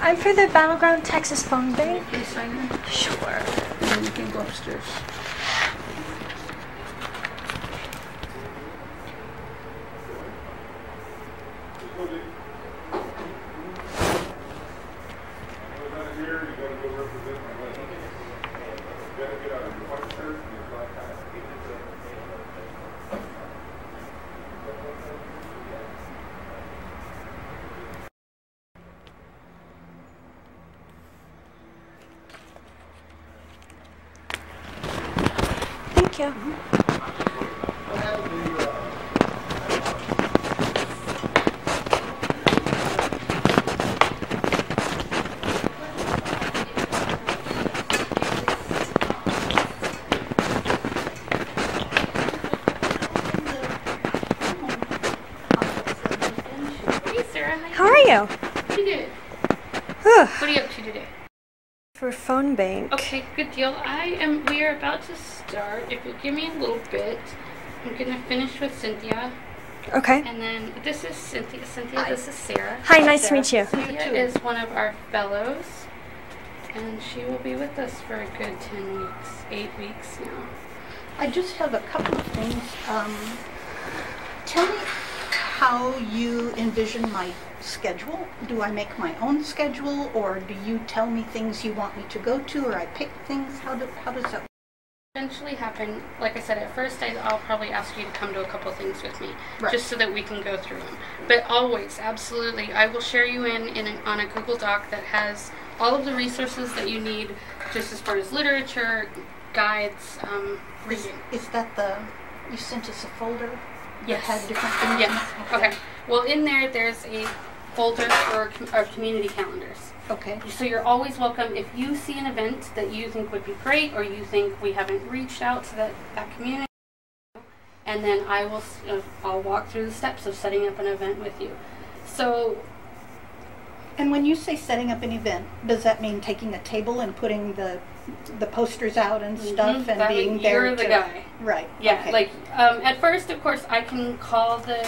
I'm for the Battleground Texas phone bank. Please sign in. Sure. And then you can go upstairs. Thank you. Hey Sarah, How are you? pretty good. Whew. What are you up to today? For phone bank. Okay, good deal. We are about to start. If you'll give me a little bit, I'm gonna finish with Cynthia. Okay. And then this is Cynthia. Cynthia, this is Sarah. Hi, nice to meet you. Cynthia is one of our fellows, and she will be with us for a good 10 weeks, 8 weeks now. I just have a couple of things. Tell me how you envision my schedule. Do I make my own schedule, or do you tell me things you want me to go to, or I pick things? How does that work? Eventually happen, like I said, at first I'll probably ask you to come to a couple things with me, Right. just so that we can go through them. But always, absolutely, I will share you on a Google Doc that has all of the resources that you need, just as far as literature, guides, reading. Is that you sent us a folder that Yes. had different things in Yes. it? Okay. Well, in there's a folder for our community calendars. Okay. So you're always welcome. If you see an event that you think would be great, or you think we haven't reached out to that community, and then I'll walk through the steps of setting up an event with you. So And when you say setting up an event, does that mean taking a table and putting the posters out and stuff and being there? You're the guy. Right. Yeah. Okay. Like at first, of course, I can call the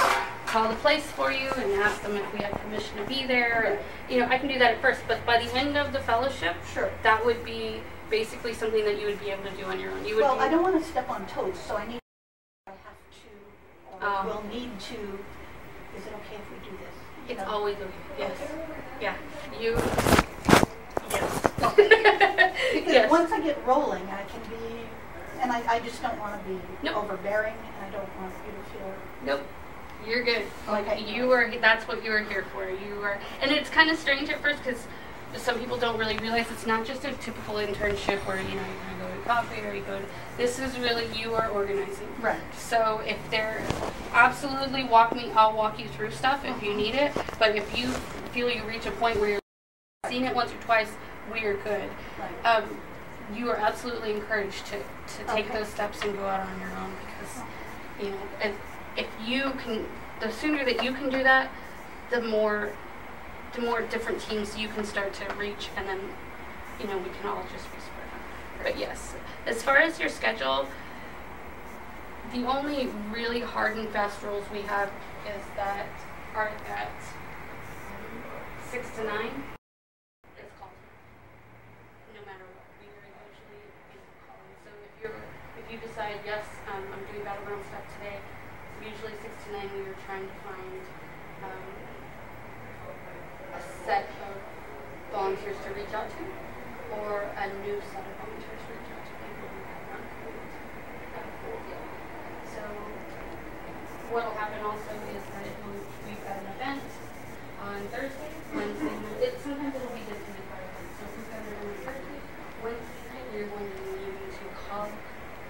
place for you and ask them if we have permission to be there. And, I can do that at first. But by the end of the fellowship, Sure. that would be basically something that you would be able to do on your own. You would. Well, I don't want to step on toes, so I have to, or will need to. Is it okay if we do this? It's always okay. Yes. Yeah. You. Yes. Because Yes. once I get rolling, I can be, and I just don't want to be Nope. overbearing, and I don't want you to feel. Nope. You're good. Like Okay. that's what you were here for. And it's kind of strange at first because some people don't really realize it's not just a typical internship where you're gonna go to coffee or this is really you are organizing. Right. So if absolutely I'll walk you through stuff if you need it. But if you feel you reach a point where you're seen it once or twice, we are good. Right. You are absolutely encouraged to take those steps and go out on your own because if you can, the sooner that you can do that, the more different teams you can start to reach, and then we can all just be spread out. But yes, as far as your schedule, the only really hard and fast rules we have is that are at 6 to 9. It's called. No matter what, we are usually calling. So if you decide yes, I'm doing battleground stuff today, usually 6 to 9 we are trying to find a set of volunteers to reach out to, or a new set of volunteers to reach out to people who have not full deal. So what will happen also is that we've got an event on Thursday, Wednesday. Sometimes it'll be different by event. So if we've got an event on Thursday, Wednesday night we're going to need to call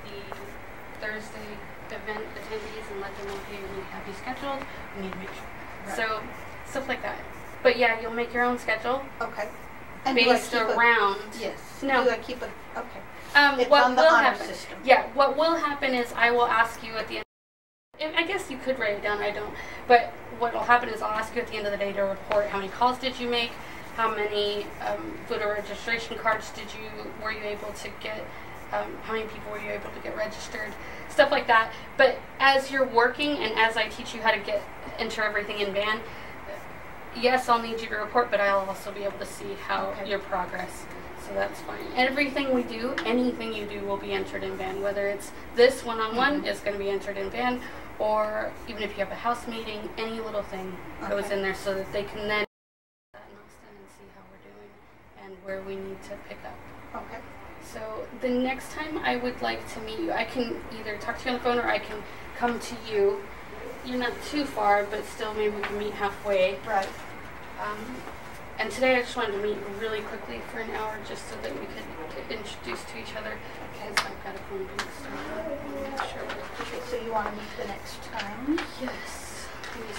the Thursday event attendees and let them know, hey, we have you scheduled. We need to make sure. Right. So stuff like that. But yeah, you'll make your own schedule. Okay. And based around. Yes. No. Do I keep it? Okay. It's what on the will honor happen? system. Yeah. What will happen is I will ask you at the end. I guess you could write it down. I don't. But what will happen is I'll ask you at the end of the day to report how many calls did you make, how many voter registration cards were you able to get, how many people were you able to get registered, stuff like that. But as you're working and as I teach you how to enter everything in BAN, yes, I'll need you to report, but I'll also be able to see how your progress. So that's fine. Everything we do, anything you do will be entered in van. Whether it's this one-on-one is going to be entered in van, or even if you have a house meeting, any little thing goes in there so that they can then and see how we're doing and where we need to pick up. Okay. So the next time I would like to meet you, I can either talk to you on the phone or I can come to you. You're not too far, but still maybe we can meet halfway. Right. And today I just wanted to meet really quickly for an hour just so that we could get introduced to each other because I've got a phone booth. So Okay, so you want to meet the next time? yes.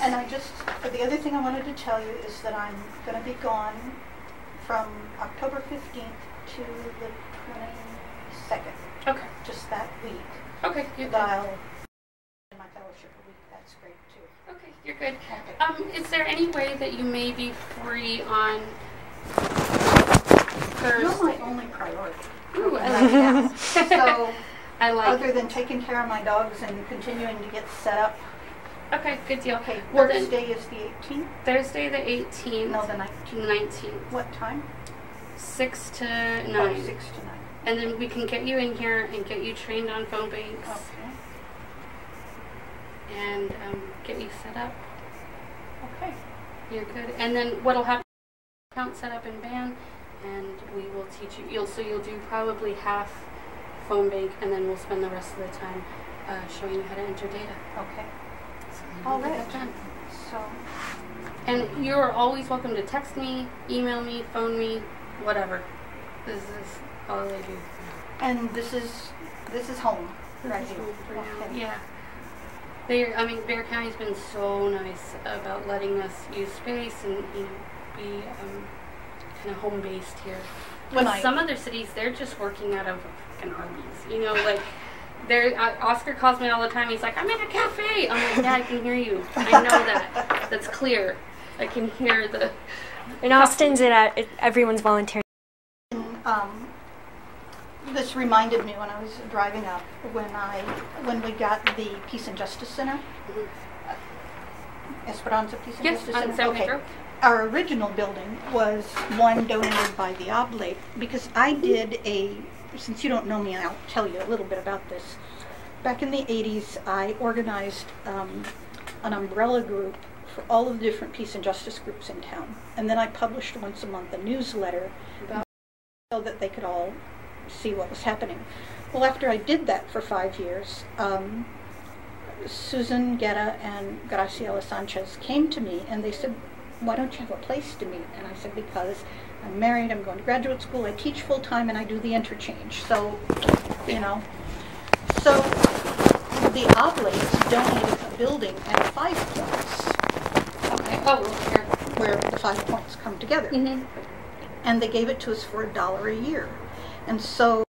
And the other thing I wanted to tell you is that I'm going to be gone from October 15th to the 22nd. Okay. Just that week. Okay, you're But good. I'll in my fellowship a week. That's great too. Okay, you're good. Okay. Is there any way that you may be free on Thursday? You're my only priority. Ooh, I right like now. that. So, I like other than taking care of my dogs and continuing to get set up. Okay, good deal. Okay, Well, Thursday is the 18th? Thursday the 18th. No, the to 19th. the 19th. What time? 6 to 9. Oh, 6 to 9. And then we can get you in here and get you trained on phone banks Okay. and get you set up. Okay. You're good. And then what'll happen? Account set up in van, and we will teach you. You'll do probably half phone bank, and then we'll spend the rest of the time showing you how to enter data. Okay. So All we'll get right. that done. So, And you are always welcome to text me, email me, phone me, whatever. This is all I do. and this is home, right This is here. home for now. Okay. Yeah. Bear County's been so nice about letting us use space and be kind of home based here. Some other cities, they're just working out of fucking Arby's. Like Oscar calls me all the time. He's like, "I'm in a cafe." I'm like, "Yeah, I can hear you. I know that. That's clear. I can hear the." In Austin's, everyone's volunteering. This reminded me when I was driving up when we got the Peace and Justice Center, Esperanza Peace and Justice on Center. San Okay. Pedro. Our original building was one donated by the Oblate because I did since you don't know me, I'll tell you a little bit about this. Back in the 80s, I organized an umbrella group for all of the different peace and justice groups in town. And then I published once a month a newsletter so that they could all see what was happening. Well, after I did that for 5 years, Susan Guerra and Graciela Sanchez came to me and they said, "Why don't you have a place to meet?" And I said, "Because I'm married, I'm going to graduate school, I teach full-time, and I do the interchange." So, So the Oblates donated a building at 5 Points. Okay. Oh, here. Where the 5 Points come together. Mm-hmm. And they gave it to us for $1 a year. And so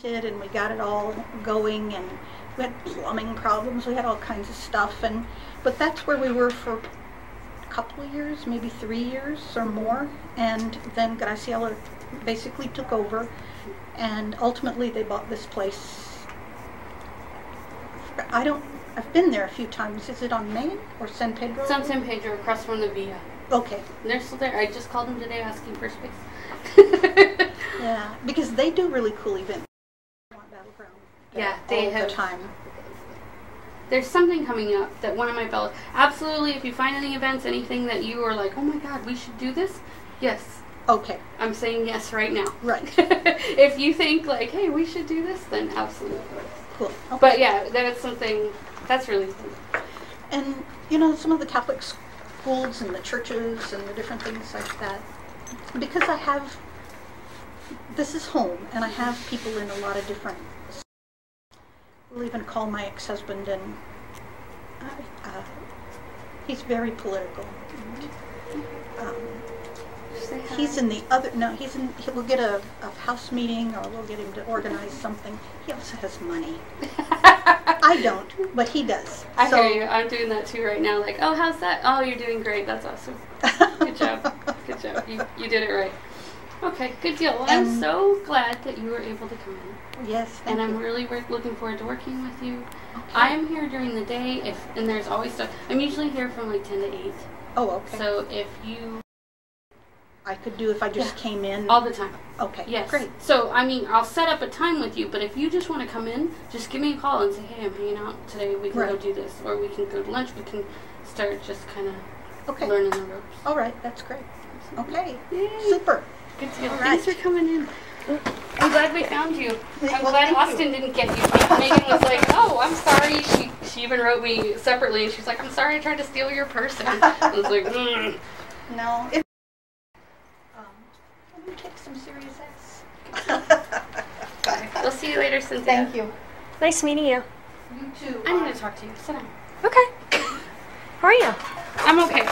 we got it all going, and we had plumbing problems, we had all kinds of stuff, but that's where we were for a couple of years, maybe 3 years or more, and then Graciela basically took over, and ultimately they bought this place. I've been there a few times. Is it on Main or San Pedro? It's on San Pedro, across from the Villa. Okay. They're still there. I just called them today asking for space. Yeah, because they do really cool events. Battleground. Yeah, they all have the time. There's something coming up that one of my fellows, absolutely, if you find any events, anything that you are like, "Oh my God, we should do this," yes. Okay. I'm saying yes right now. Right. If you think like, "Hey, we should do this," then absolutely. Cool. Okay. But yeah, that's something, that's really cool. And, some of the Catholic schools and the churches and the different things like that, because this is home, and I have people in a lot of different, we'll even call my ex-husband, and he's very political. And, he's in the other, no, we'll get a house meeting, or we'll get him to organize something. He also has money. I don't, but he does. I hear you. I'm doing that too right now. Like, "Oh, how's that? Oh, you're doing great. That's awesome. Good job. Good job. You did it right." Okay, good deal. Well, I'm so glad that you were able to come in. Yes, thank and you. I'm really looking forward to working with you. Okay. I am here during the day, and there's always stuff. I'm usually here from like 10 to 8. Oh, okay. So if you... I could do if I just came in? All the time. Okay, Yes. great. So, I mean, I'll set up a time with you, but if you just want to come in, just give me a call and say, hey, I'm hanging out today, we can go Right. do this. Or we can go to lunch, we can start just kind of Okay. learning the ropes. All right, that's great. Okay, Yay. super. Good deal. All Thanks right. for coming in. I'm glad we found you. I'm Well, glad thank Austin didn't get you. Megan was like, oh, I'm sorry. She even wrote me separately, and she's like, I'm sorry I tried to steal your person. I was like, No. Let me take some serious X. Bye. We'll see you later, Cynthia. Thank you. Nice meeting you. You too. I need to talk to you. Sit down. Okay. How are you? I'm okay.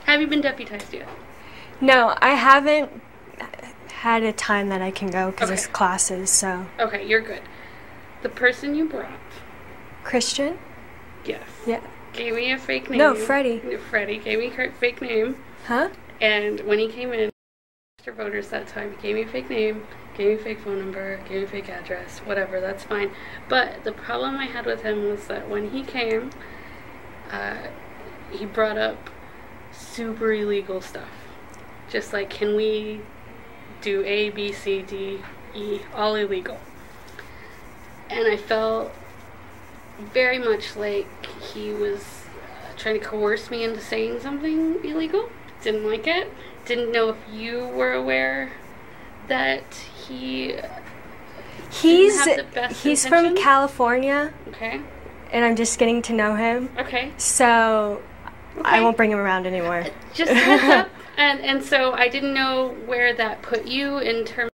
Have you been deputized yet? No, I haven't had a time that I can go because Okay. it's classes, so. Okay, you're good. The person you brought, Christian? yes, Yeah. gave me a fake name. No, Freddie. Freddie gave me a fake name, Huh? and when he came in, Mr. Voters that time, he gave me a fake name, gave me a fake phone number, gave me a fake address, whatever, that's fine. But the problem I had with him was that when he came, he brought up super illegal stuff. Just like, can we do A, B, C, D, E, all illegal. And I felt very much like he was trying to coerce me into saying something illegal. Didn't like it. Didn't know if you were aware that He's have the best from intentions? California, Okay. and I'm just getting to know him, Okay. so I Okay. won't bring him around anymore. Just a heads up. And so I didn't know where that put you in terms.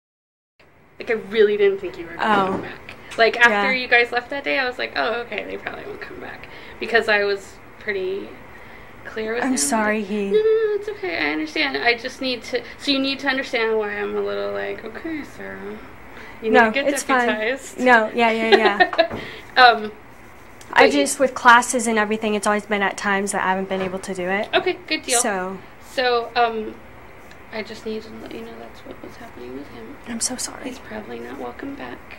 Like, I really didn't think you were going to Oh. come back. Like, after Yeah. you guys left that day, I was like, oh, okay, they probably won't come back. Because I was pretty clear with him. I'm sorry Like, he... No, it's okay. I understand. I just need to... So you need to understand why I'm a little like, okay, Sarah. You need No, to get it's fine. deputized. No, yeah. I But just, with classes and everything, it's always been at times that I haven't been able to do it. Okay, good deal. So, I just need to let you know that's what was happening with him. I'm so sorry. He's probably not welcome back.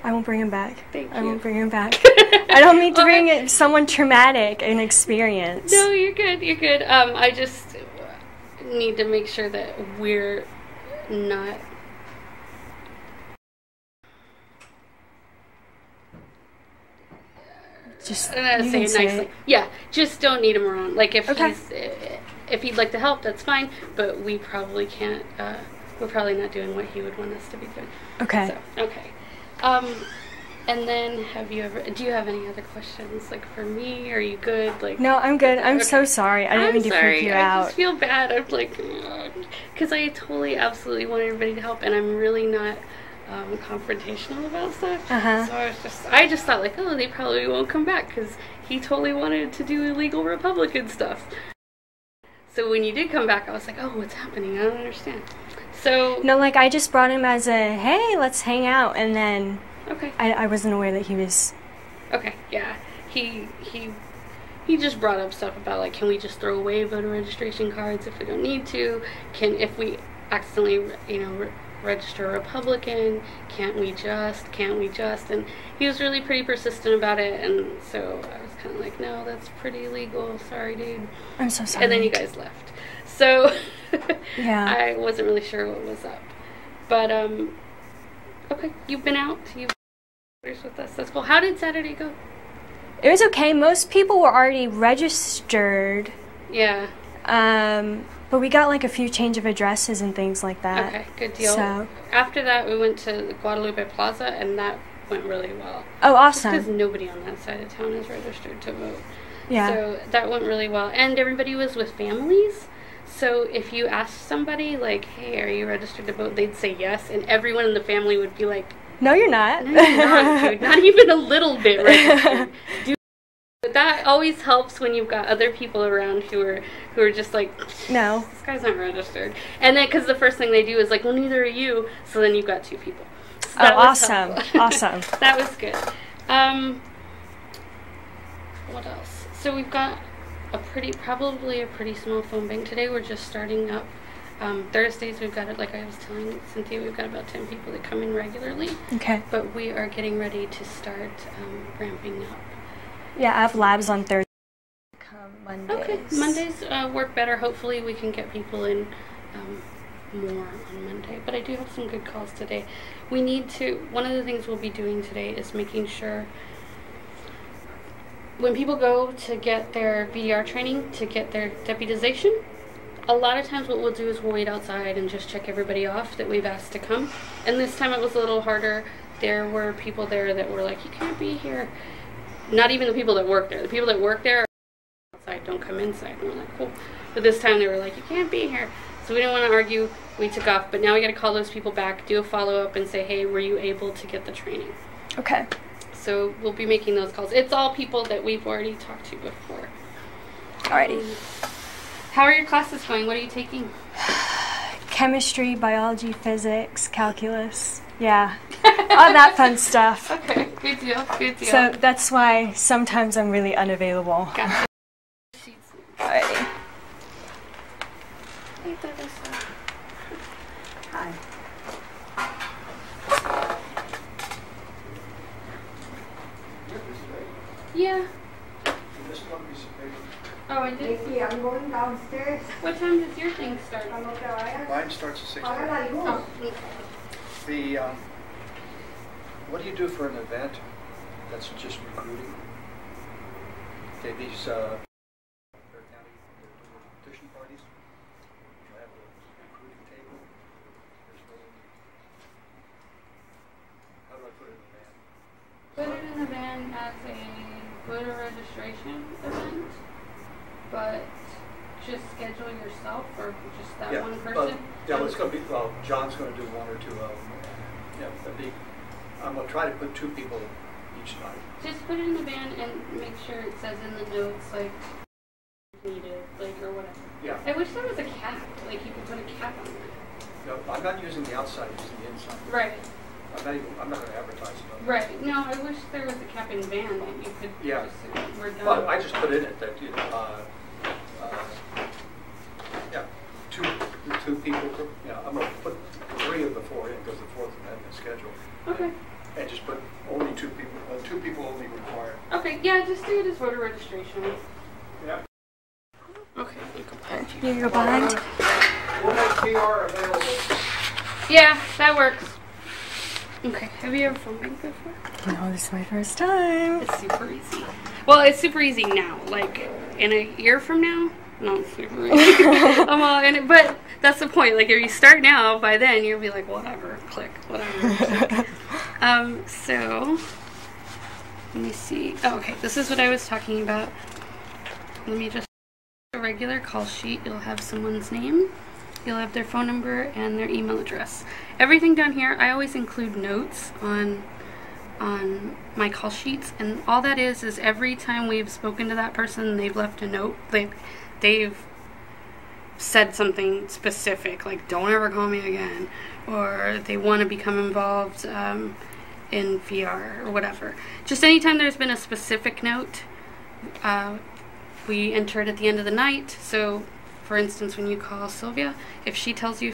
I won't bring him back. Thank I you. won't bring him back. I don't mean to bring Okay. someone traumatic an experience. No, you're good. You're good. I just need to make sure that we're not. Just, I'm you gonna can say it say nicely. it. Yeah, just don't need him around. Like if Okay. if he'd like to help, that's fine. But we probably can't. We're probably not doing what he would want us to be doing. Okay. So, okay. And then do you have any other questions, like for me? Are you good? Like, No, I'm good. I'm Okay. so sorry. I didn't mean to freak you I out. just feel bad. I'm like, because I totally, absolutely want everybody to help, and I'm really not confrontational about stuff. Uh-huh. So I just thought like, oh, they probably won't come back because he totally wanted to do illegal Republican stuff. So when you did come back, I was like, oh, what's happening? I don't understand. So No, like, I just brought him as a, hey, let's hang out, and then okay. I wasn't aware that he was... Okay, yeah. He just brought up stuff about like, can we just throw away voter registration cards if we don't need to? If we accidentally, register a Republican, can't we just? And he was really pretty persistent about it, and so I was kind of like, no, that's pretty illegal. Sorry, dude. I'm so sorry. And then you guys left. So Yeah. I wasn't really sure what was up. But okay, you've been out. You've been with us. That's cool. How did Saturday go? It was okay. Most people were already registered, Yeah. but we got like a few change of addresses and things like that. Okay, good deal. So, After that, we went to the Guadalupe Plaza, and that went really well. oh, Because awesome. nobody on that side of town is registered to vote. Yeah. So that went really well. And everybody was with families. So if you asked somebody, like, hey, are you registered to vote? They'd say yes. And everyone in the family would be like, No, you're not. no, you're not, dude. Not even a little bit registered. Dude. But that always helps when you've got other people around who are just like, No. this guy's not registered. And then, because the first thing they do is like, well, neither are you. So then you've got two people. So Oh, that was awesome. helpful. Awesome. That was good. What else? So we've got probably a pretty small phone bank today. We're just starting up. Thursdays we've got it, like I was telling Cynthia, we've got about 10 people that come in regularly. Okay. But we are getting ready to start ramping up. Yeah, I have labs on Thursday. Mondays. Okay, Mondays work better. Hopefully we can get people in more on Monday. But I do have some good calls today. We need to, one of the things we'll be doing today is making sure when people go to get their VDR training, to get their deputization, a lot of times what we'll do is we'll wait outside and just check everybody off that we've asked to come. And this time it was a little harder. There were people there that were like, you can't be here. Not even the people that work there. The people that work there are outside, don't come inside. And we're like, cool. But this time they were like, you can't be here. So we didn't want to argue. We took off. But now we got to call those people back, do a follow-up, and say, hey, were you able to get the training? Okay. So we'll be making those calls. It's all people that we've already talked to before. Alrighty. How are your classes going? What are you taking? Chemistry, biology, physics, calculus. Yeah. All that fun stuff. Okay, good deal, good deal. So that's why sometimes I'm really unavailable. Gotcha. Alrighty. Hi. Yeah. Oh, I did? Vicky, I'm going downstairs. What time does your thing start? Mine starts at 6:30. Oh, The what do you do for an event that's just recruiting? Okay, these Fair County petition parties. You have a recruiting table. There's no. How do I put it in the van? put it in the van as a voter registration event, but just schedule yourself or just that one person? Yeah, it's going to be, well, John's going to do one or two of them. I'm going to try to put 2 people each night. Just put it in the van and make sure it says in the notes, like, needed, like, or whatever. Yeah. I wish there was a cap, like, you could put a cap on it. No, I'm not using the outside, I'm using the inside. Right. I'm not going to advertise it. Right. No, I wish there was a cap in van that you could just say, we're done. Well, I just put in it that, two people, I'm going to put 3 of the 4 in because the 4th amendment schedule. Okay. And just put only 2 people, 2 people only required. Okay, yeah, just do it as voter registration. Yeah. Okay. You're behind? We'll make PR available. Yeah, that works. Okay, have you ever phoned bank before? No, this is my first time. It's super easy. Well, it's super easy now. Like, in a year from now, not super easy. But that's the point. Like, if you start now, by then, you'll be like, whatever, click, whatever. Click. So, let me see. Oh, okay, this is what I was talking about. Let me just, a regular call sheet, you'll have someone's name. You'll have their phone number and their email address. Everything down here, I always include notes on my call sheets, and all that is every time we've spoken to that person, they've left a note. They've said something specific, like "Don't ever call me again," or they want to become involved in VR or whatever. Just anytime there's been a specific note, we enter it at the end of the night. So, for instance, when you call Sylvia, if she tells you,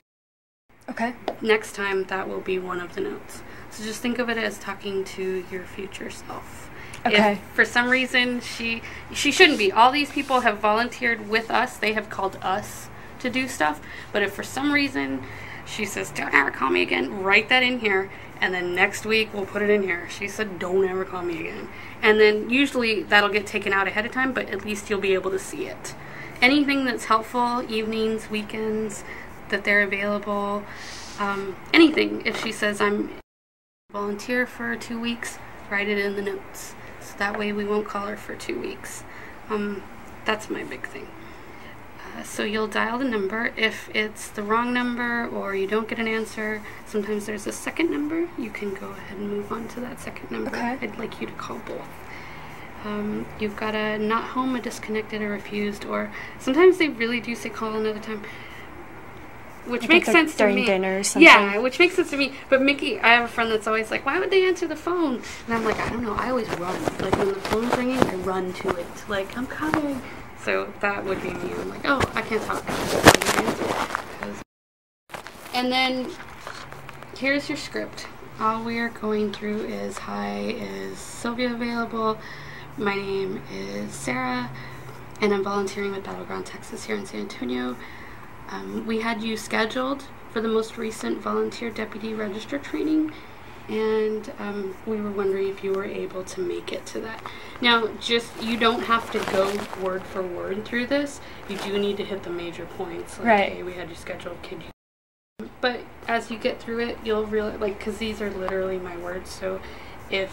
okay, next time that will be one of the notes. So just think of it as talking to your future self. Okay. If for some reason she shouldn't be. All these people have volunteered with us. They have called us to do stuff. But if for some reason she says, "Don't ever call me again," write that in here. And then next week we'll put it in here. She said, "Don't ever call me again." And then usually that'll get taken out ahead of time, but at least you'll be able to see it. Anything that's helpful, evenings, weekends, that they're available, anything. If she says, "I'm volunteer for 2 weeks," write it in the notes. So that way we won't call her for 2 weeks. That's my big thing. So you'll dial the number. If it's the wrong number or you don't get an answer, sometimes there's a second number. You can go ahead and move on to that second number. Okay. I'd like you to call both. You've got a not home, a disconnected, or refused, or sometimes they really do say call another time, which Like makes sense to during me. dinner or something. Yeah, which makes sense to me. But Mickey, I have a friend that's always like, "Why would they answer the phone?" And I'm like, "I don't know. I always run. Like when the phone's ringing, I run to it. Like I'm coming." So that would be me. I'm like, "Oh, I can't talk." And then here's your script. All we are going through is, "Hi, is Sylvia available? My name is Sarah. and I'm volunteering with Battleground Texas here in San Antonio. We had you scheduled for the most recent volunteer deputy register training, and we were wondering if you were able to make it to that. Now, you don't have to go word for word through this. You do need to hit the major points. Like, Right. hey, we had you scheduled, could you? But as you get through it, you'll realize, like, because these are literally my words, so if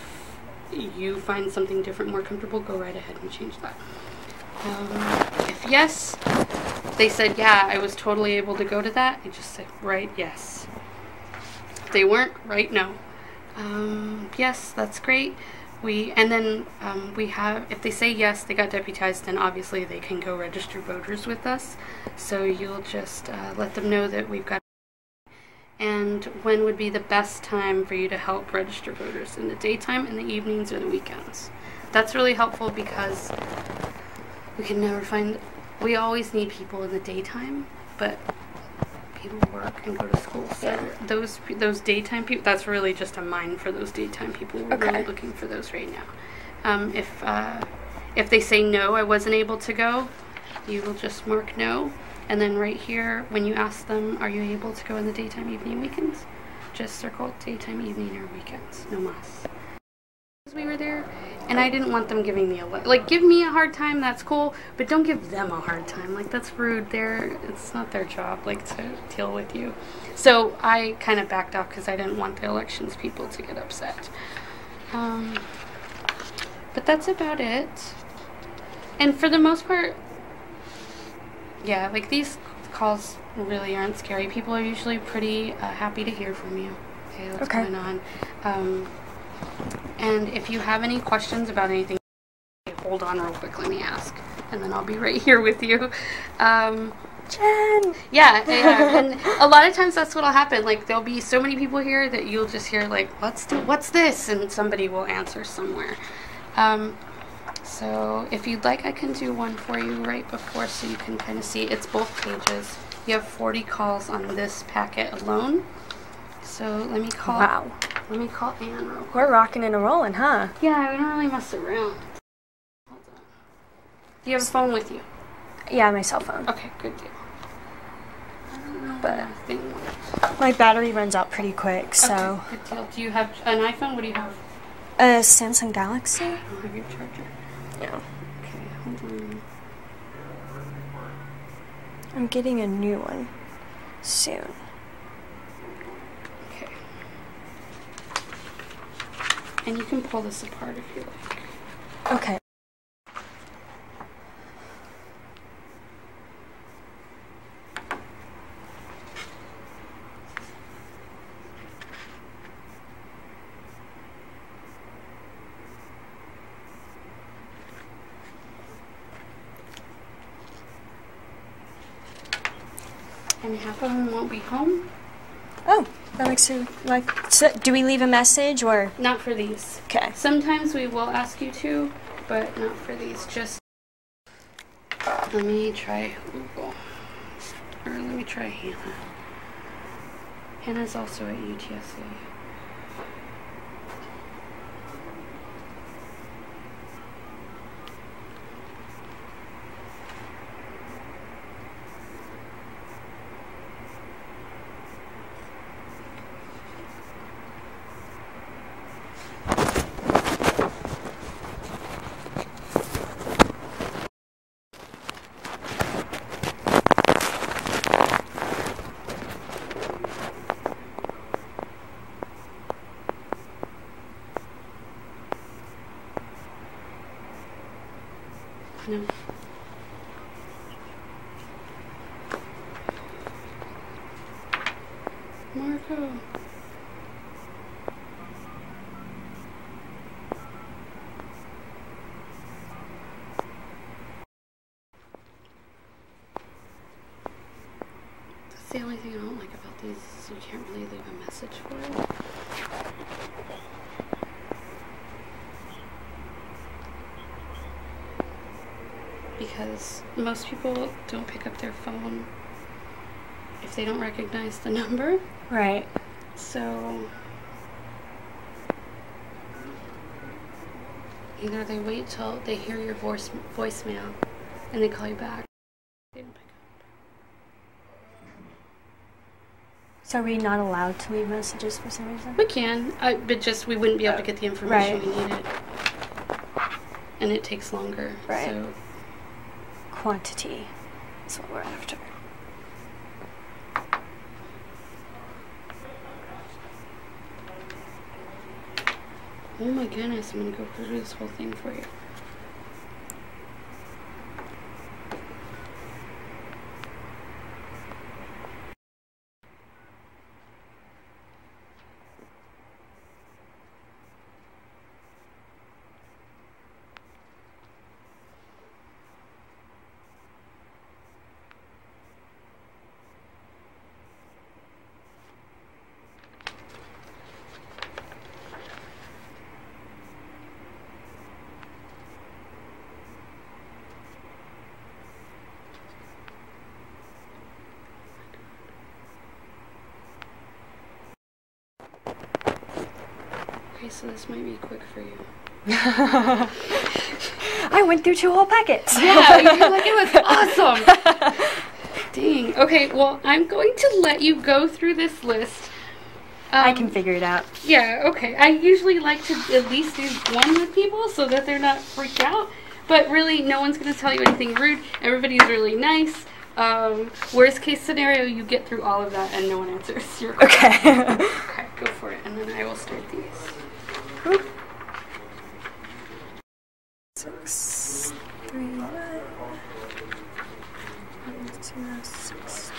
you find something different, more comfortable, go right ahead and change that. If yes, they said, yeah, I was totally able to go to that, I just said, right, yes. If they weren't, right, no. Yes, that's great. If they say yes, they got deputized, then obviously they can go register voters with us. So you'll just let them know that we've got. And when would be the best time for you to help register voters? In the daytime, in the evenings, or the weekends? That's really helpful because we always need people in the daytime, but people work and go to school. So those daytime people, that's really just a mine for those daytime people. We're really looking for those right now. If they say no, I wasn't able to go, you will just mark no. And then right here, when you ask them, are you able to go in the daytime, evening, weekends? Just circle daytime, evening, or weekends. No mas. We were there, and I didn't want them giving me give me a hard time, that's cool, but don't give them a hard time. Like, that's rude. It's not their job, to deal with you. So I kind of backed off because I didn't want the elections people to get upset. But that's about it. And for the most part, yeah, these calls really aren't scary. People are usually pretty happy to hear from you. Okay, what's going on? And if you have any questions about anything, hold on real quick, let me ask. And then I'll be right here with you. Jen! Yeah, and a lot of times that's what'll happen. There'll be so many people here that you'll just hear, what's this? And somebody will answer somewhere. So if you'd like, I can do one for you right before so you can kind of see. It's both pages. You have 40 calls on this packet alone. So let me call Ann real quick. We're rocking and rolling, huh? Yeah, we don't really mess around. Hold on. Do you have a phone with you? Yeah, my cell phone. Okay, good deal. I don't know But thing works. my battery runs out pretty quick, so. Okay, good deal. Do you have an iPhone? What do you have? A Samsung Galaxy? I don't have your charger. Yeah. Okay, hold on. I'm getting a new one soon. Okay. And you can pull this apart if you like. Okay. And half of them won't be home. Oh, that makes you so do we leave a message or? Not for these. Okay. Sometimes we will ask you to, but not for these. Just let me try Google. Or let me try Hannah. Hannah's also at UTSA. No. Marco. That's the only thing I don't like about these is you can't really leave a message for it. Because most people don't pick up their phone if they don't recognize the number. Right. So either they wait till they hear your voicemail and they call you back. They didn't pick up. So are we not allowed to leave messages for some reason? We can, but just we wouldn't be able to get the information we needed. And it takes longer. Right. So. Quantity is what we're after. Oh my goodness, I'm gonna go through this whole thing for you. Okay, so this might be quick for you. I went through 2 whole packets. Yeah, you're like, it was awesome. Dang. Okay, well, I'm going to let you go through this list. I can figure it out. Yeah, okay. I usually like to at least do one with people so that they're not freaked out. But really, no one's going to tell you anything rude. Everybody's really nice. Worst case scenario, you get through all of that and no one answers your question. Okay. Okay, go for it. And then I will start these. Oop. 6, 3, 9, 0, 6.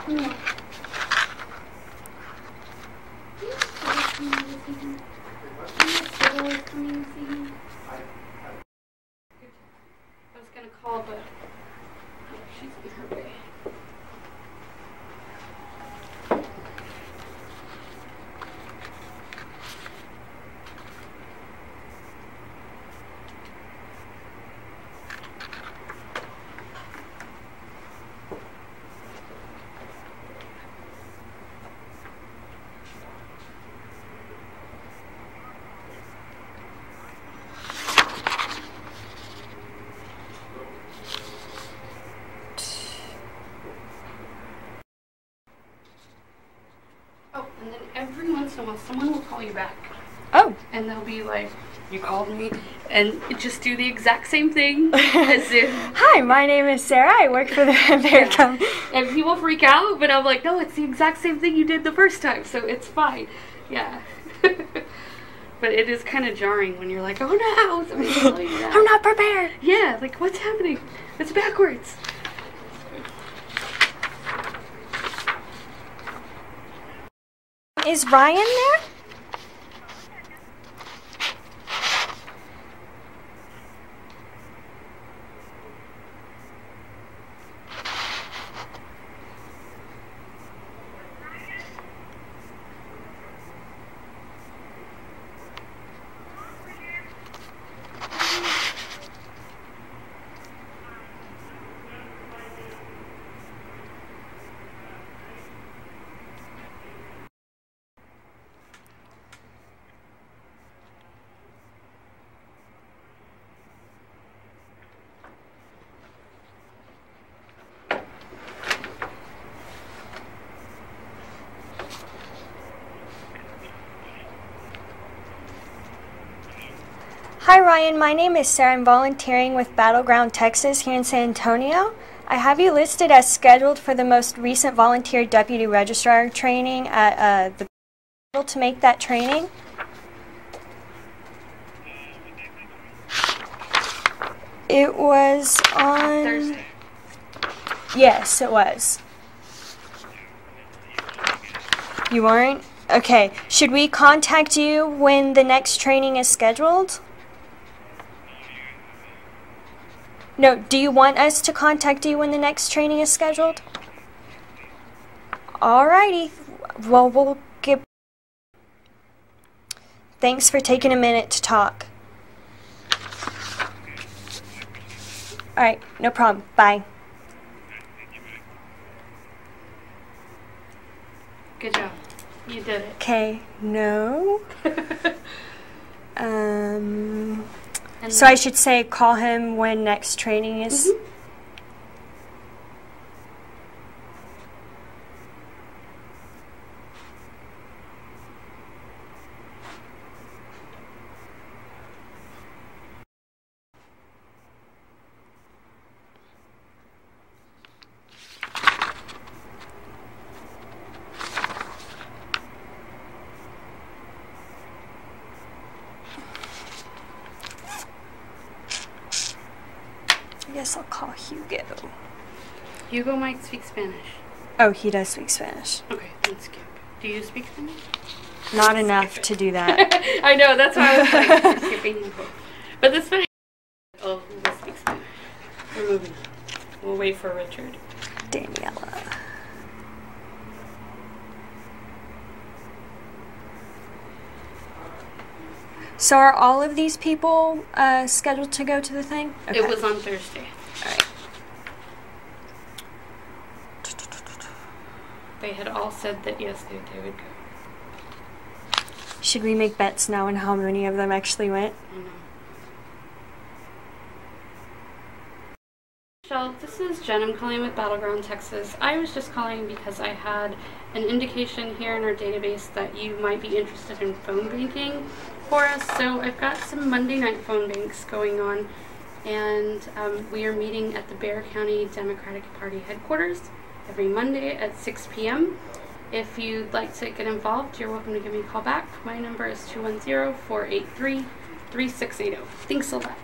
Yeah. I was gonna call, but she's on her way. Oh, and then every once in a while, someone will call you back. Oh. And they'll be like, you called me, and just do the exact same thing as if... Hi, my name is Sarah. I work for the American. And people freak out, but I'm like, no, it's the exact same thing you did the first time, so it's fine. Yeah. But it is kind of jarring when you're like, oh no, somebody's calling you that. I'm not prepared. Yeah, like, what's happening? It's backwards. Is Ryan there? Hi Ryan, my name is Sarah. I'm volunteering with Battleground Texas here in San Antonio. I have you listed as scheduled for the most recent volunteer deputy registrar training at the to make that training. It was on Thursday. Yes, it was. You weren't? Okay. Should we contact you when the next training is scheduled? No, do you want us to contact you when the next training is scheduled? Alrighty. Well, we'll get... Thanks for taking a minute to talk. All right, no problem. Bye. Good job. You did it. Okay, no. And So I should say call him when next training is. Mhm. I guess I'll call Hugo. Hugo might speak Spanish. Oh, he does speak Spanish. Okay, then skip. Do you speak Spanish? Not enough to do that. I know, that's why I was like, we're skipping Hugo. But the Spanish. Oh, we'll speak Spanish. We're moving. We'll wait for Richard. Daniela. So are all of these people scheduled to go to the thing? Okay. It was on Thursday. All right. They had all said that yes, they would go. Should we make bets now on how many of them actually went? I know. Michelle, this is Jen. I'm calling with Battleground, Texas. I was just calling because I had an indication here in our database that you might be interested in phone banking for us. So I've got some Monday night phone banks going on, and we are meeting at the Bexar County Democratic Party headquarters every Monday at 6 p.m. If you'd like to get involved, you're welcome to give me a call back. My number is 210-483-3680. Thanks a lot.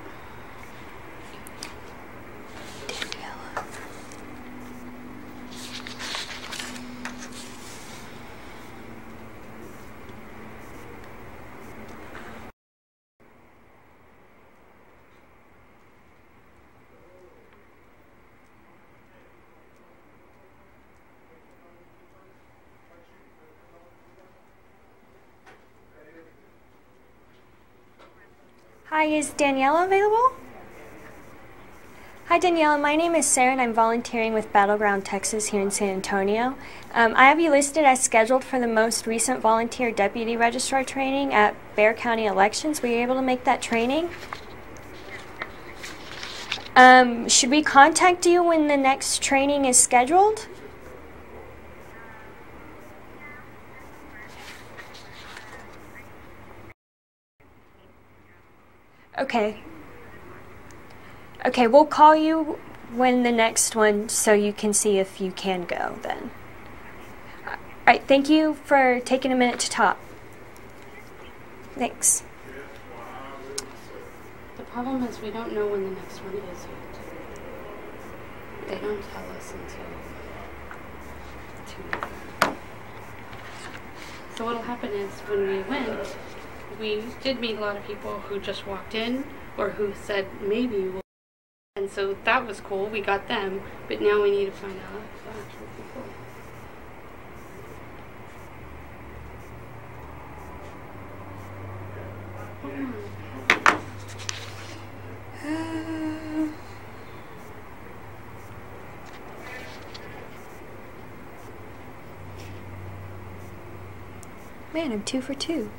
Hi, is Daniela available? Hi, Daniela. My name is Sarah, and I'm volunteering with Battleground, Texas here in San Antonio. I have you listed as scheduled for the most recent volunteer deputy registrar training at Bexar County Elections. Were you able to make that training? Should we contact you when the next training is scheduled? Okay. Okay, we'll call you when the next one so you can see if you can go then. Alright, thank you for taking a minute to talk. Thanks. The problem is we don't know when the next one is yet. They don't tell us until 2. So what'll happen is when we went, we did meet a lot of people who just walked in or who said maybe we'll, and so that was cool. We got them, but now we need to find out the actual people. Man, I'm 2 for 2.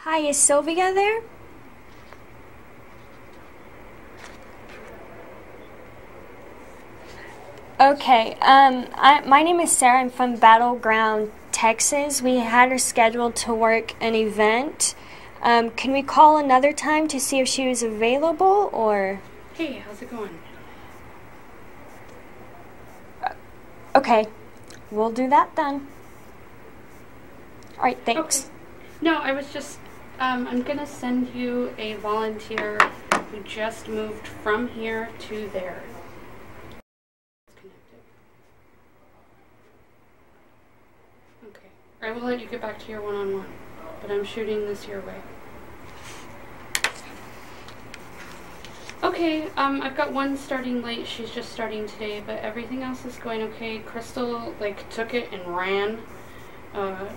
Hi, is Sylvia there? Okay, my name is Sarah. I'm from Battleground, Texas. We had her scheduled to work an event. Can we call another time to see if she was available, or? Hey, how's it going? Okay, we'll do that then. All right, thanks. Okay. No, I was just, I'm going to send you a volunteer who just moved from here to there. Okay. I will let you get back to your one-on-one, but I'm shooting this your way. Okay, I've got one starting late. She's just starting today, but everything else is going okay. Crystal, like, took it and ran. Yeah,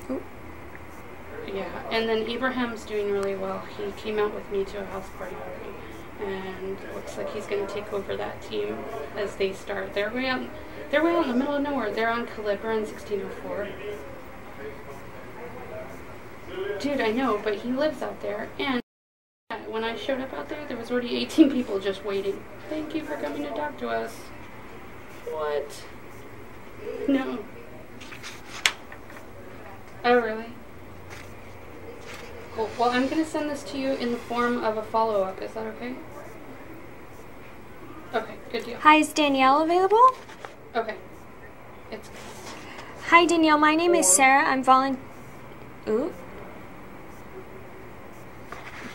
and then Abraham's doing really well. He came out with me to a house party already, and it looks like he's going to take over that team as they start. They're way out in the middle of nowhere. They're on Calibra in 1604. Dude, I know, but he lives out there, and when I showed up out there, there was already 18 people just waiting. Thank you for coming to talk to us. What? No. Oh, really? Cool. Well, I'm going to send this to you in the form of a follow-up. Is that okay? Okay, good deal. Hi, is Danielle available? Okay. It's... Hi, Danielle. My name is Sarah. I'm Ooh.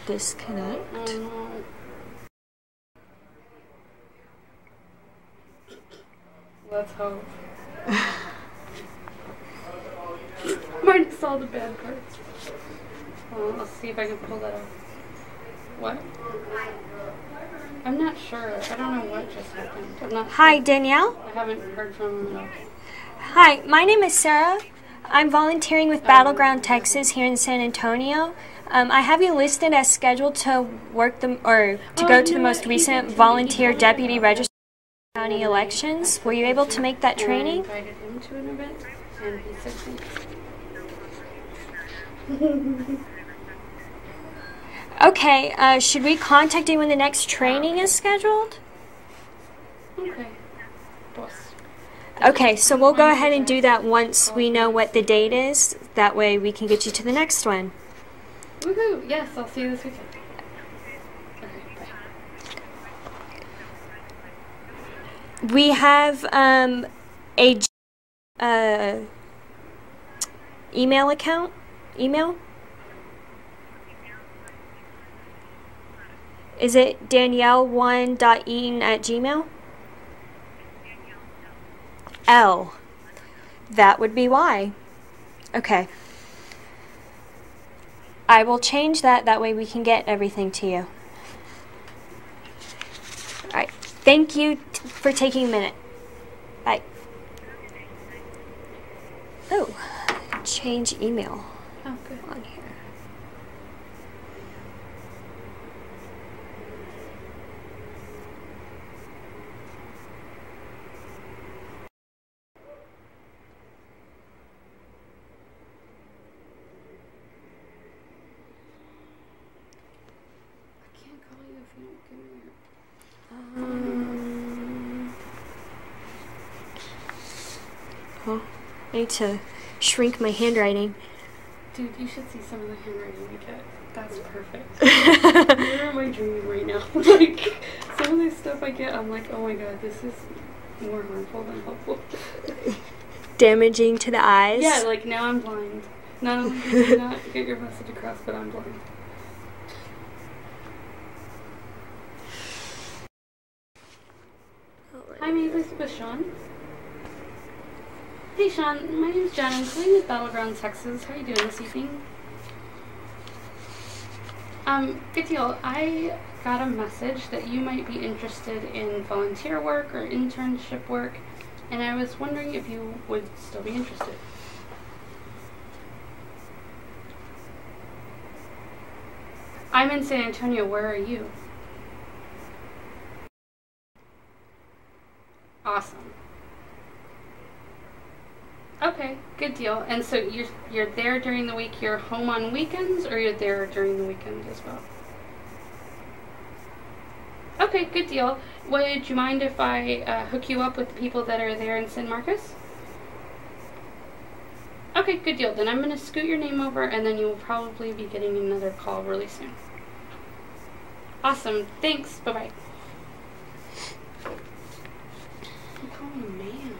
Disconnect. Let's hope. Minus all the bad parts. Well, let's see if I can pull that up. What? I'm not sure. I don't know what just happened. I'm not Hi, sure. Danielle. I haven't heard from him at all. Hi, my name is Sarah. I'm volunteering with Battleground Texas here in San Antonio. I have you listed as scheduled to work to go to the most recent volunteer deputy registrar county elections. Were you able to make that training? I invited him to an event, and he said thanks. Okay, should we contact you when the next training is scheduled? Okay. Boss. Okay, so we'll go ahead and do that once we know what the date is. That way we can get you to the next one. Woohoo! Yes, I'll see you this weekend. Okay, bye. We have a email account. Email? Is it Danielle1.eaton@gmail? L. That would be why. Okay. I will change that. That way we can get everything to you. Alright. Thank you for taking a minute. Bye. Oh. Change email. Oh, good. On here. I can't call you if you don't give me your... Oh, I need to shrink my handwriting. Dude, you should see some of the handwriting we get. That's perfect. You're my dream right now. Like, some of the stuff I get, I'm like, oh my god, this is more harmful than helpful. Damaging to the eyes? Yeah, like, now I'm blind. Not only did you not get your message across, but I'm blind. Hi, may I please speak with Sean? Hey Sean, my name's Jen. I'm calling with Battleground Texas. How are you doing this evening? Good deal. I got a message that you might be interested in volunteer work or internship work, and I was wondering if you would still be interested. I'm in San Antonio. Where are you? Awesome. Okay, good deal. And so you're there during the week, you're home on weekends, or you're there during the weekend as well? Okay, good deal. Would you mind if I hook you up with the people that are there in San Marcos? Okay, good deal. Then I'm going to scoot your name over, and then you will probably be getting another call really soon. Awesome. Thanks. Bye-bye. You call me man.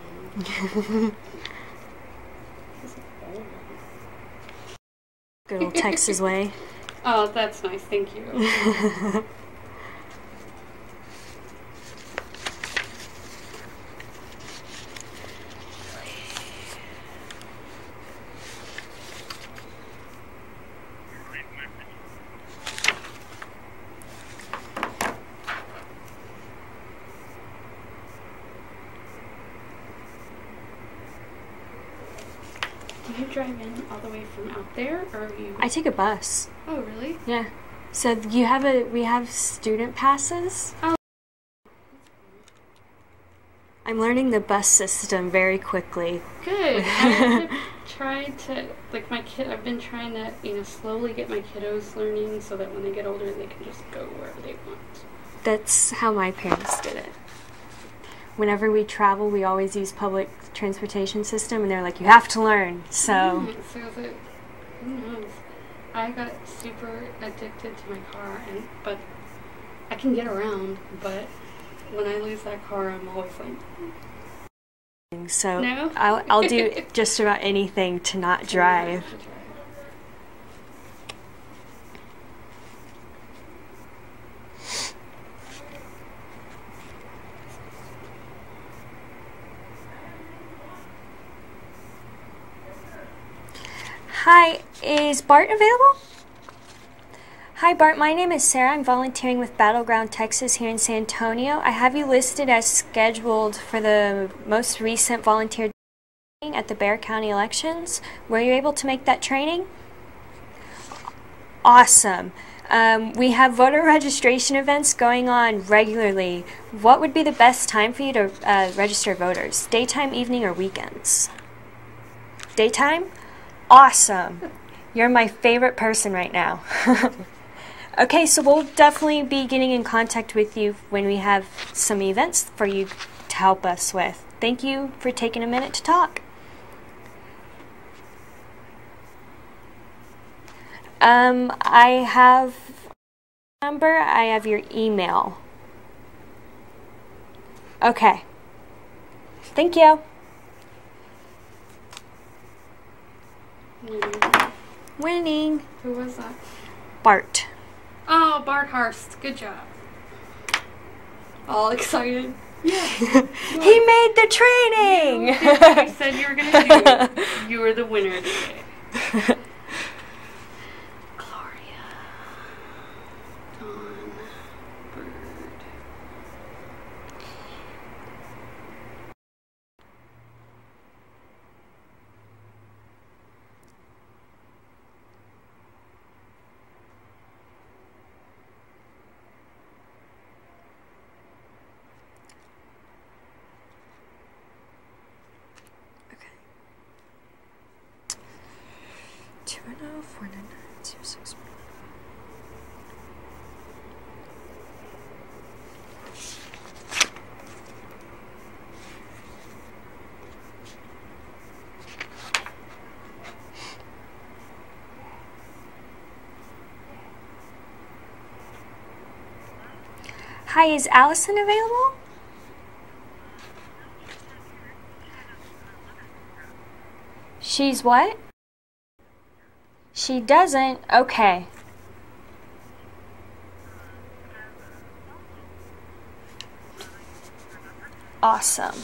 Good old Texas way. Oh, that's nice. Thank you. Do you drive in all the way from out there, or are you? I take a bus. Oh, really? Yeah. So we have student passes. Oh. I'm learning the bus system very quickly. Good. I've tried to, like I've been trying to, slowly get my kiddos learning so that when they get older, they can just go wherever they want. That's how my parents did it. Whenever we travel, we always use public transportation system, and they're like, you have to learn. So. Who knows? I got super addicted to my car, but I can get around, but when I lose that car, I'm always like. So no? I'll do just about anything to not drive. Hi, is Bart available? Hi Bart, my name is Sarah. I'm volunteering with Battleground Texas here in San Antonio. I have you listed as scheduled for the most recent volunteer training at the Bexar County elections. Were you able to make that training? Awesome. We have voter registration events going on regularly. What would be the best time for you to register voters? Daytime, evening, or weekends? Daytime? Awesome. You're my favorite person right now. Okay, so we'll definitely be getting in contact with you when we have some events for you to help us with. Thank you for taking a minute to talk. I have your number, I have your email. Okay. Thank you. Winning. Who was that? Bart. Oh, Bart Harst. Good job. All excited. Yeah. He made the training! You did what you said you were going to do. You were the winner today. Gloria. Dawn. Bird. Okay. 210-499-26. Hi, is Allison available? She's what? She doesn't? Okay. Awesome.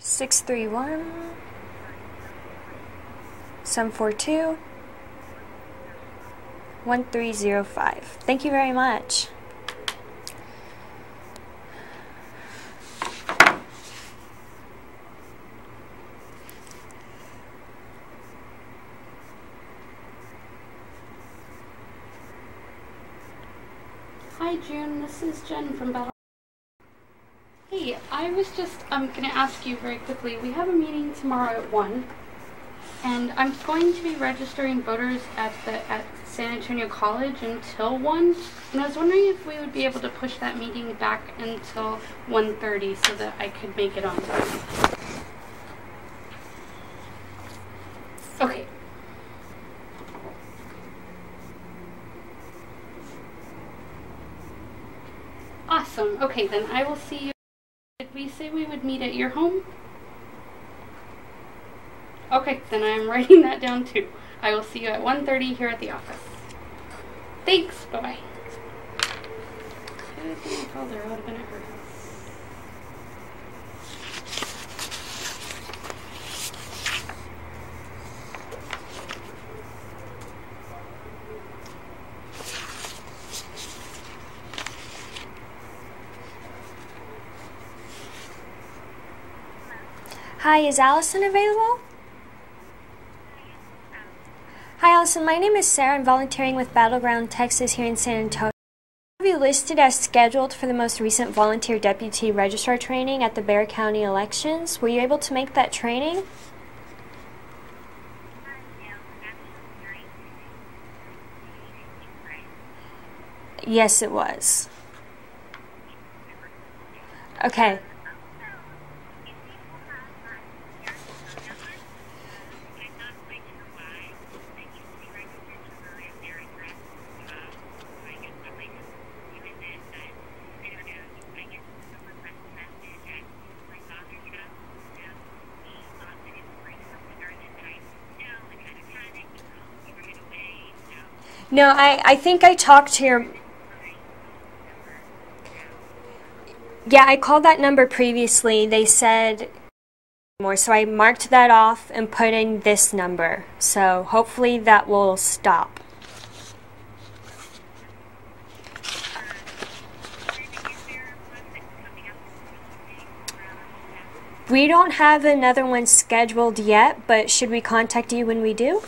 Six 742 1305. Thank you very much. Hi June, this is Jen from Battle. Hey, I I was just going to ask you very quickly. We have a meeting tomorrow at 1, and I'm going to be registering voters at San Antonio College until 1, and I was wondering if we would be able to push that meeting back until 1:30 so that I could make it on time. Okay. Awesome. Okay, then I will see you. Did we say we would meet at your home? Okay, then I am writing that down too. I will see you at 1:30 here at the office. Thanks. Bye-bye. I think I called her. I would have been at her house. Hi, is Allison available? Hi, Allison. My name is Sarah. I'm volunteering with Battleground Texas here in San Antonio. I have you listed as scheduled for the most recent volunteer deputy registrar training at the Bexar County elections. Were you able to make that training? Yes, it was. Okay. No, I think I talked to your... Yeah, I called that number previously. They said more, so I marked that off and put in this number. So hopefully that will stop. We don't have another one scheduled yet, but should we contact you when we do?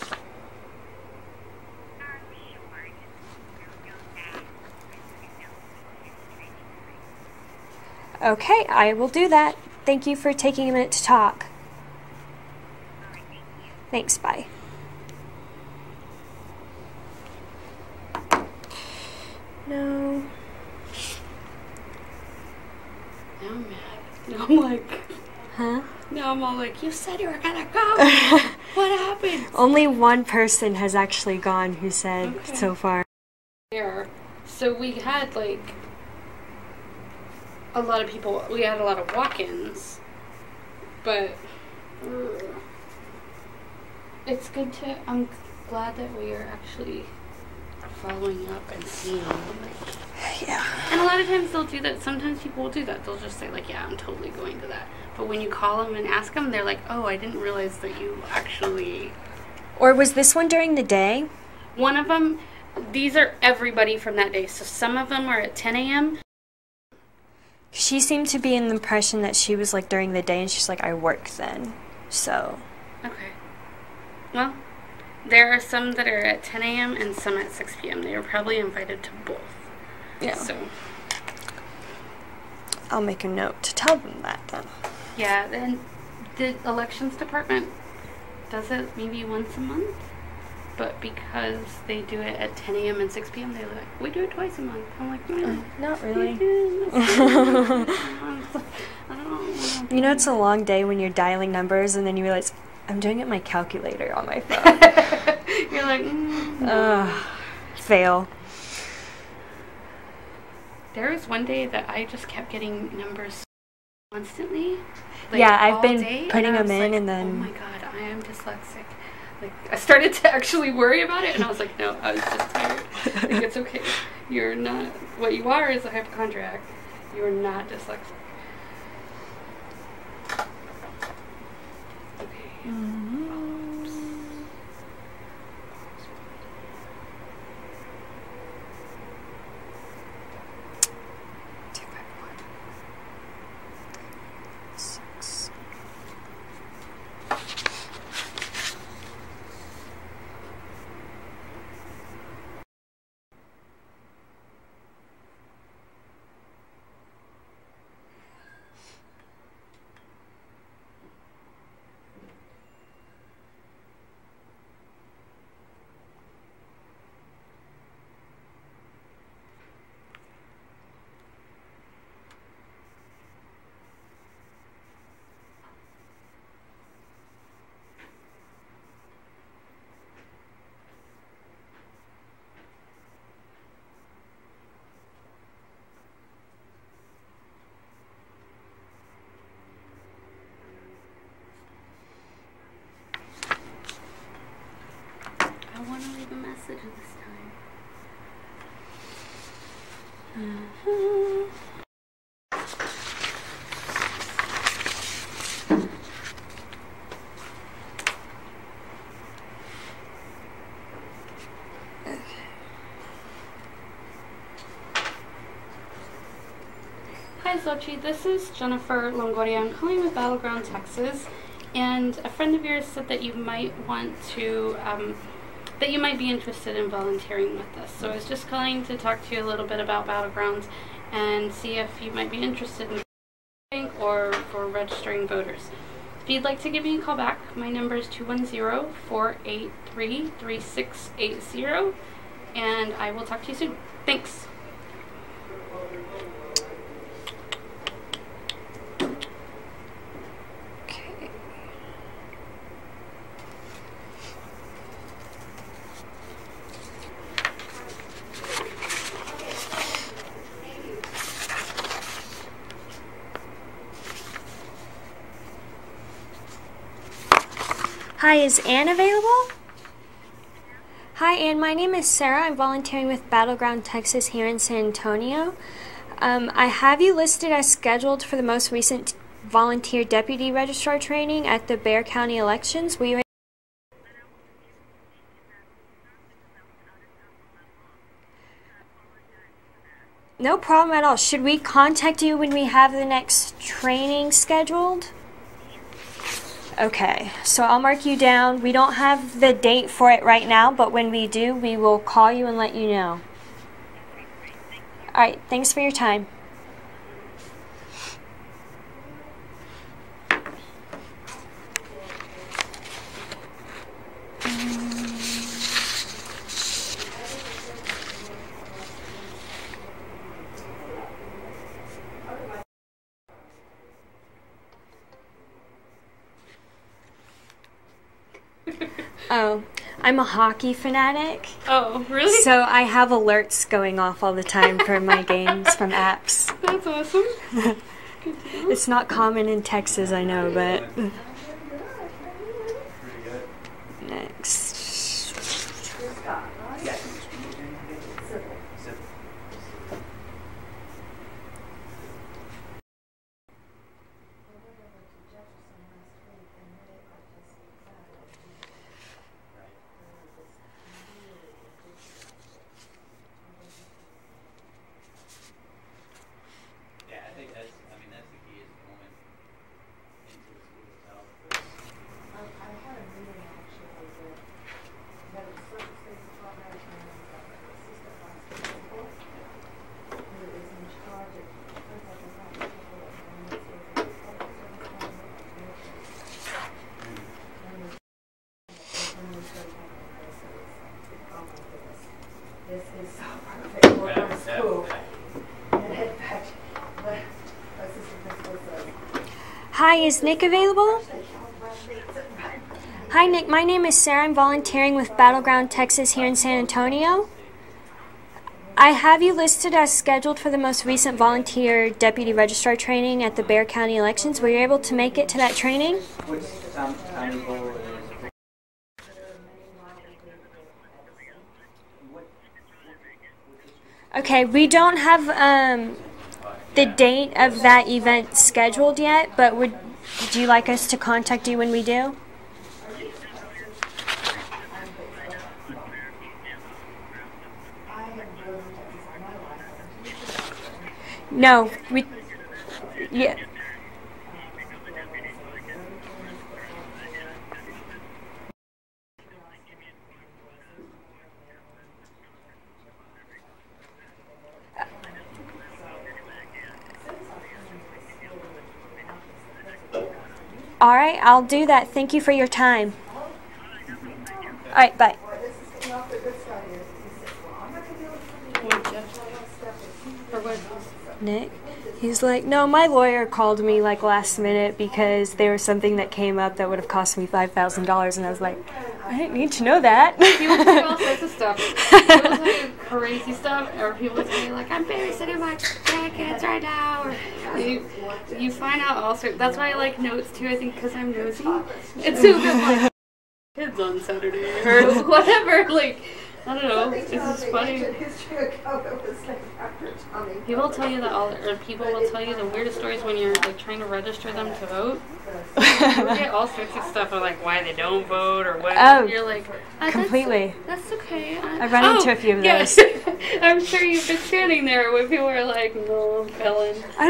Okay, I will do that. Thank you for taking a minute to talk. Thanks, bye. No. Now I'm mad. Now I'm like... Huh? Now I'm all like, you said you were gonna go! What happened? Only one person has actually gone who said so far. There. So we had like... a lot of people, we had a lot of walk-ins, but it's good to, I'm glad that we are actually following up and seeing. Yeah. And a lot of times they'll do that. Sometimes people will do that. They'll just say like, yeah, I'm totally going to that. But when you call them and ask them, they're like, oh, I didn't realize that you actually... Or was this one during the day? One of them, these are everybody from that day. So some of them are at 10 a.m. She seemed to be in the impression that she was like during the day, and she's like, I work then. So. Okay. Well, there are some that are at 10 a.m. and some at 6 p.m. They were probably invited to both. Yeah. So. I'll make a note to tell them that then. Yeah, then the elections department does it maybe once a month. But because they do it at 10 a.m. and 6 p.m., they're like, we do it twice a month. I'm like, not really. I don't You know, it's a long day when you're dialing numbers and then you realize, I'm doing it on my calculator on my phone. You're like, fail. There was one day that I just kept getting numbers constantly. Like, yeah, I've all day, been putting them in like, and then... Oh my god, I am dyslexic. Like, I started to actually worry about it, and I was like, no, I was just tired. Like, it's okay. You're not... What you are is a hypochondriac. You're not dyslexic. Okay. want to leave a message this time. Hi Xochitl, this is Jennifer Longoria. I'm calling with Battleground, Texas, and a friend of yours said that you might want to, that you might be interested in volunteering with us. So I was just calling to talk to you a little bit about Battlegrounds and see if you might be interested in volunteering or for registering voters. If you'd like to give me a call back, my number is 210-483-3680, and I will talk to you soon. Thanks. Hi, is Ann available? Hi, Ann. My name is Sarah. I'm volunteering with Battleground, Texas here in San Antonio. I have you listed as scheduled for the most recent volunteer deputy registrar training at the Bexar County elections. Will you? No problem at all. Should we contact you when we have the next training scheduled? Okay, so I'll mark you down. We don't have the date for it right now, but when we do, we will call you and let you know. All right, thanks for your time. Oh, I'm a hockey fanatic. Oh, really? So I have alerts going off all the time for my games from apps. That's awesome. It's not common in Texas, I know, but... Next. This is so perfect for our school. And in fact, Hi, is Nick available? Hi, Nick. My name is Sarah. I'm volunteering with Battleground, Texas here in San Antonio. I have you listed as scheduled for the most recent volunteer deputy registrar training at the Bexar County elections. Were you able to make it to that training? Okay, we don't have the date of that event scheduled yet, but would you like us to contact you when we do? No, yeah. All right, I'll do that. Thank you for your time. All right, bye. Nick, he's like, no, my lawyer called me like last minute because there was something that came up that would have cost me $5,000, and I was like, I didn't need to know that. People say all sorts of stuff. People say crazy stuff, or people say like, I'm babysitting my grandkids right now, or you find out all sorts. That's why I like notes too. I think because I'm nosy. It's so good. kids on Saturday or whatever. Like, I don't know. It's just funny. People tell you that people will tell you the weirdest stories when you're like trying to register them to vote. You get all sorts of stuff of like why they don't vote or what. Oh, you're like, completely. That's okay. I've run into a few of those. I'm sure you've been standing there when people are like, no, felon. I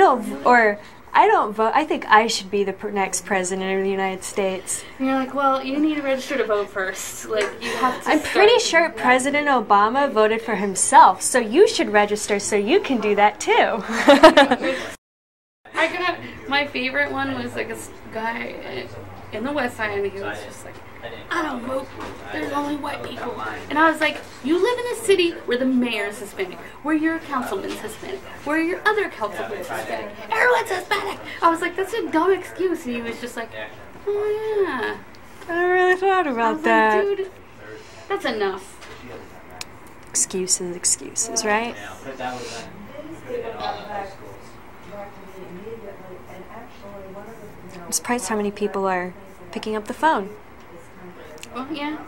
don't vote. I think I should be the next president of the United States. And you're like, well, you need to register to vote first. Like, you have to. I'm pretty sure President Obama voted for himself, so you should register so you can do that too. My favorite one was like a guy in the West Side, and he was just like, I don't vote. There's only white people. And I was like, you live in a city where the mayor is Hispanic, where your councilman's Hispanic, where your other councilman's Hispanic. Everyone's Hispanic. I was like, that's a dumb excuse. And he was just like, oh yeah. I really thought about that. Like, dude, that's enough. Excuses, right? I'm surprised how many people are picking up the phone. Well, yeah.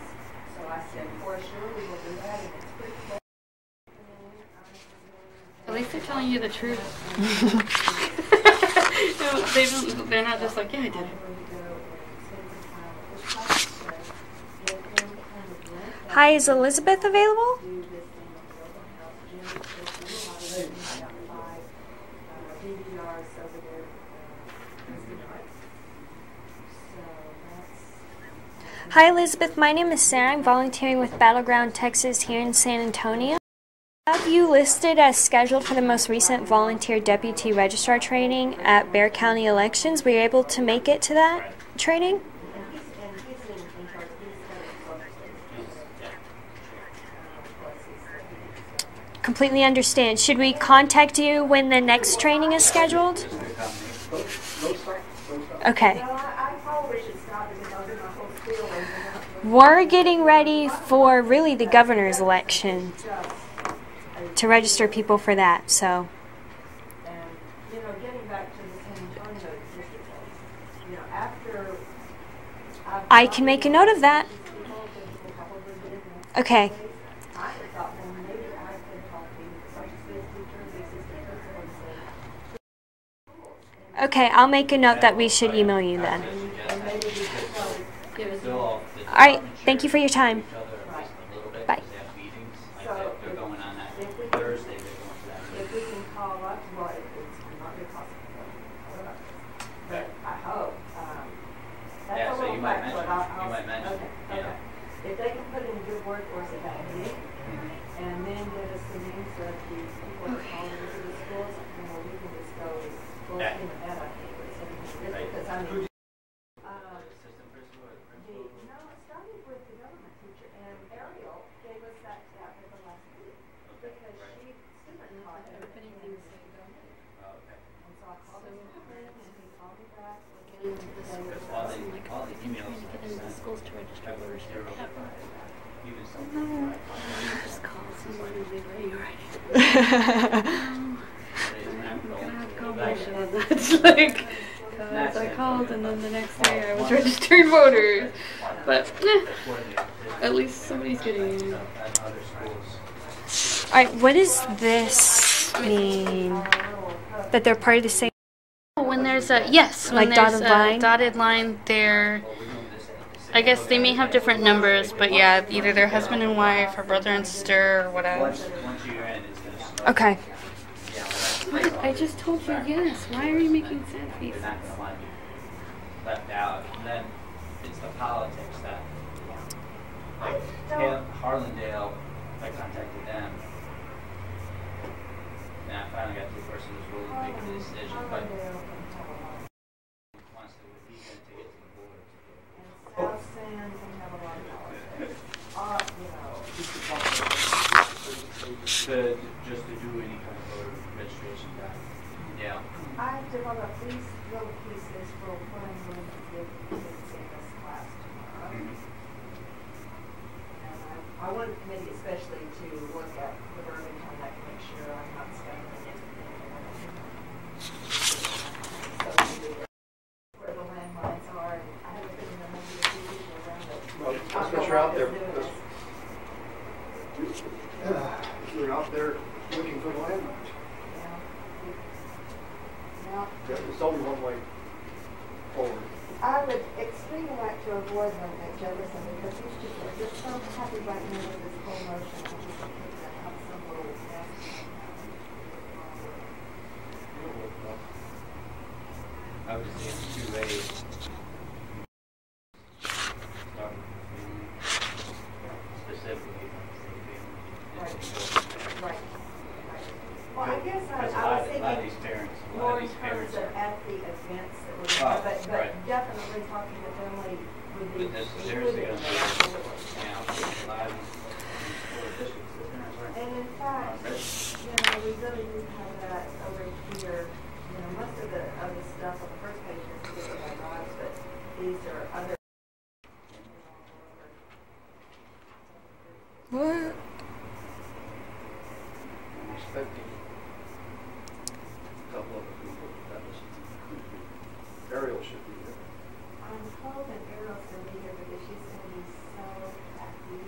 At least they're telling you the truth. No, they're not just like, yeah, I did it. Hi, is Elizabeth available? Hi, Elizabeth. My name is Sarah. I'm volunteering with Battleground Texas here in San Antonio. I have you listed as scheduled for the most recent volunteer deputy registrar training at Bexar County Elections. Were you able to make it to that training? Completely understand. Should we contact you when the next training is scheduled? Okay. We're getting ready for really the governor's election to register people for that, so. I can make a note of that. Okay. Okay, I'll make a note that we should email you then. Alright, thank you for your time. Bye. Yeah, so you might mention. Yeah. If they can put in a good word for us at that meeting, and then give us the names of the people that call into the schools, then we can just go full steam ahead, I think. Just because I mean, no, it started with the government teacher, and Ariel gave us that at the last meeting because she student taught everybody things they don't know. And so I called him and he called me back. All the emails. Get into the schools to register voters for capital. No, just call someone and be ready already. I'm gonna have to call my shit on that. Like, because I called and then the next day I was registered voters. But, at least somebody's getting in. Alright, what does this mean? That they're part of the same? When there's a, yes, when like there's dotted line? A dotted line, they're, I guess they may have different numbers, but yeah, either they're husband and wife or brother and sister or whatever. Okay. What? I just told you yes. Why are you making sad faces? Left out, and then it's the politics that, like, Harlandale, I contacted them, and I finally got to the person who's willing to make the decision, but wants to, he's going to take it to the board. And South San, we have a lot of politics. Just to do any kind of voter registration guide. Yeah. I've developed these little pieces for what I'm going to give kids in this class tomorrow. And I want the committee especially to look at the verbiage on that to make sure I'm not stumbling anything. So where the landmines are, and I haven't been in the number of people around it. You're out there looking for the landmarks. Now, It's only one way forward. I would extremely like to avoid them at Jefferson because these people are just so happy right now with this whole motion. I just think they're going to have some little mess. I would say in 2A, specifically. Right. Well, I guess I was thinking more in terms of at the events that we're doing, but definitely talking to family would be included in that. And in fact, we really do have that over here. Most of the stuff on the first page is given by Ross, but these are other. What? I'm expecting a couple of people that was Ariel should be there. I'm hoping Ariel's going to be here because she's going to be so happy.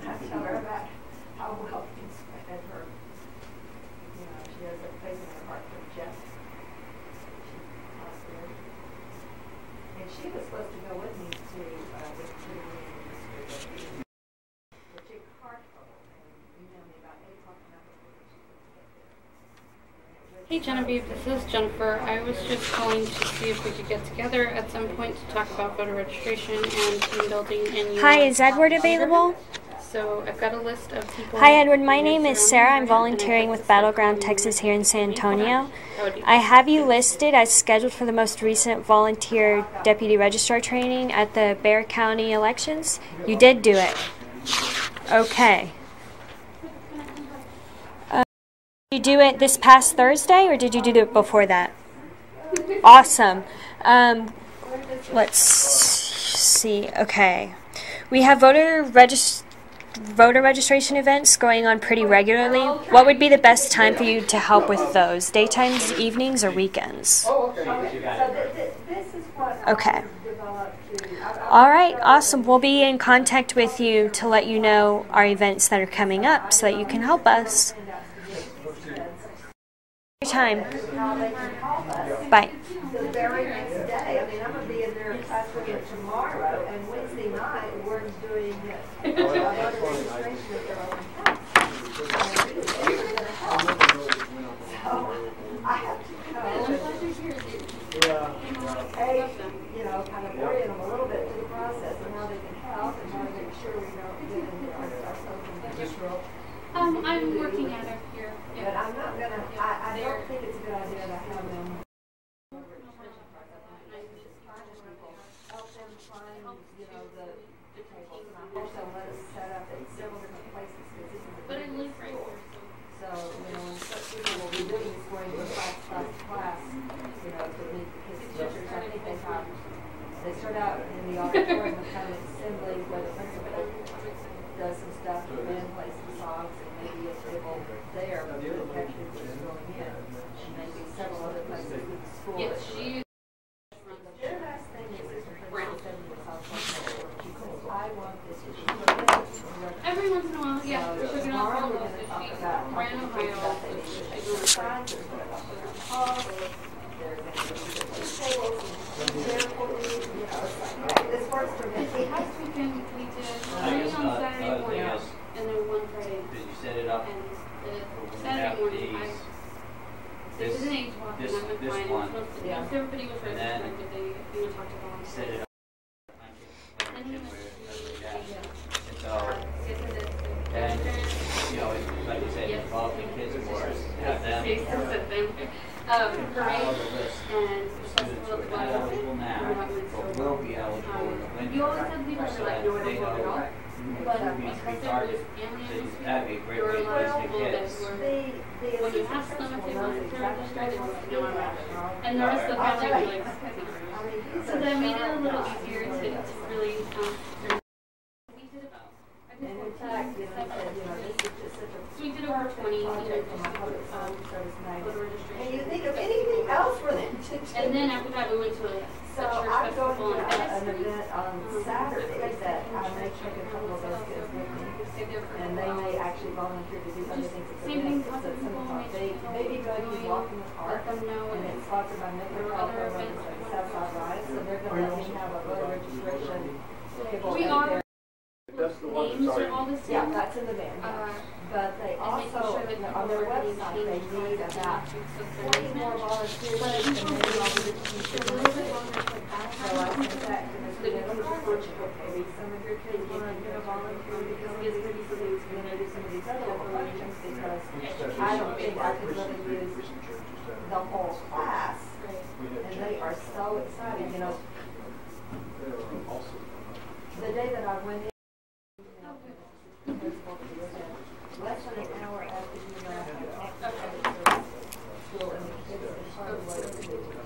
I tell her about how well things went at her. She has a place in her heart for Jeff. And she was supposed to go with me to the chick car trouble and emailed me about 8 o'clock at night before she could get there. Hey Genevieve, this is Jennifer. I was just calling to see if we could get together at some point to talk about voter registration and team building in Hi, is Edward available? So I've got a list of people. Hi Edward, my name is Sarah. I'm volunteering with Battleground Texas here in San Antonio. I have you listed as scheduled for the most recent volunteer deputy registrar training at the Bexar County elections. You did do it. Okay. Did you do it this past Thursday or did you do it before that? Awesome. Let's see. Okay. We have voter registration events going on pretty regularly. What would be the best time for you to help with those? Daytimes, evenings, or weekends? Okay. All right, awesome. We'll be in contact with you to let you know our events that are coming up so that you can help us. Your time. Bye. The very next day, I'm going to be in their classroom tomorrow, and Wednesday night we're doing registration at their own house. So I have to go and kind of orient them a little bit to the process and how they can help and how to make sure we don't get into ourselves in digital. I'm working at it here. Yeah. But I'm not going to, I don't think it's a good idea to have them help them find, the tables. And I also let us set up in several different places because this is a But I big live right school. here, So, and such people will be doing this going from class to class, to meet the kids' teachers. I think they start out in the auditorium and kind of assembly where the principal does some stuff, the band plays some songs, and maybe a table there, but the actually just going in. And maybe several other places with the school. Yes, she. Their last thing is this principal said to the South Central, she says, I want this issue. Every once in a while, yeah. So She'll get on tomorrow phone we're calls. going to talk She about ran Ohio. She's doing signs, we're going to talk about calls, they're going to do the tables, and therefore, it's like, hey, this works for me. Last weekend we did I guess one on Saturday another morning thing is, and then one Friday. did you set it up? And We're the gonna Saturday have morning, these, this is an age walk, and this- I went this by and one. it was supposed to, Yeah. once everybody was And registered, then but they, talked to volunteers. set it up. And he And was, so, get to this, and, like you said, involve the kids more, have them. Yes, them. Compile the list. And The students who are not eligible now, but will be eligible in the winter. you always have people who So are like, that no, I they don't vote at all. know But who needs to be because there was targeted. family So that'd be a great there were way a to lot of reach the people that kids. were, The when you assistant ask them if they principal want knows to exactly register, they what will to say, no, do I'm not. now. And the rest of the I'll family tell were you. like, I mean, he's so a that made it a sharp little guy. easier to really, we did about, I did And in 14, fact, he said, this is just such a so we did over 20, project from a public service voter magnet. registration. And you think of anything else for them to do. And then after that, we went to a So the church I'm festival going in to an Edison. event on Saturday that I may take a couple of those kids with me. And they may actually volunteer to do other things at the event. It's at 7 o'clock. They be going to walk in the park, and it's sponsored by Metro Colorado Runners and Southside Rise. So they're going to let me have a voter registration table We out are, there. That's the one names that's are all already. the same. Yeah, that's in the van. But they and making also, sure that people on their are getting website, they changed need towards the about metrics of 20 more volunteers and maybe all the teachers. It's a little bit longer to put back. So I sent that to Mr. Nichols, maybe some of your kids want to get a volunteer because it's pretty easy to do some of these other little questions because I don't think I could really use the whole class. And they are so excited, you know. The day that I went in, less than an hour after you left, school and the kids in front of what to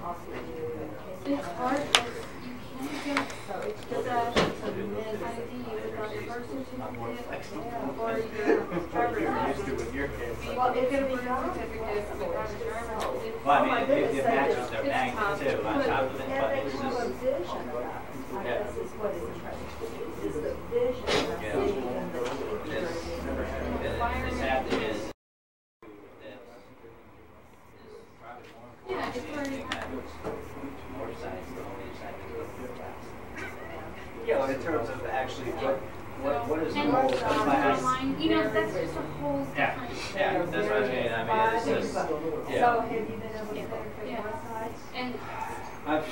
talk to you and It's hard because you can't get so it's the just ID without your birth certificate or your driver's license. well, You it's get a be birth gone certificate and a driver's license. Well, I mean, my it goodness, matches they their just- bank it's too, on tough. top of it, and but they it's have a just, vision about it. I guess is what is impressive. Is the vision of Yeah. seeing and the future. the sad thing is, probably more Yeah, it's already important that more sides, the only side to go through class. Yeah, in terms of actually what is the and goal what's of the on class? online, you know, that's just a whole Yeah, different. yeah, that's what I mean, I mean, it's just, So yeah. have you been able to penetrate Yeah. both sides? And I've,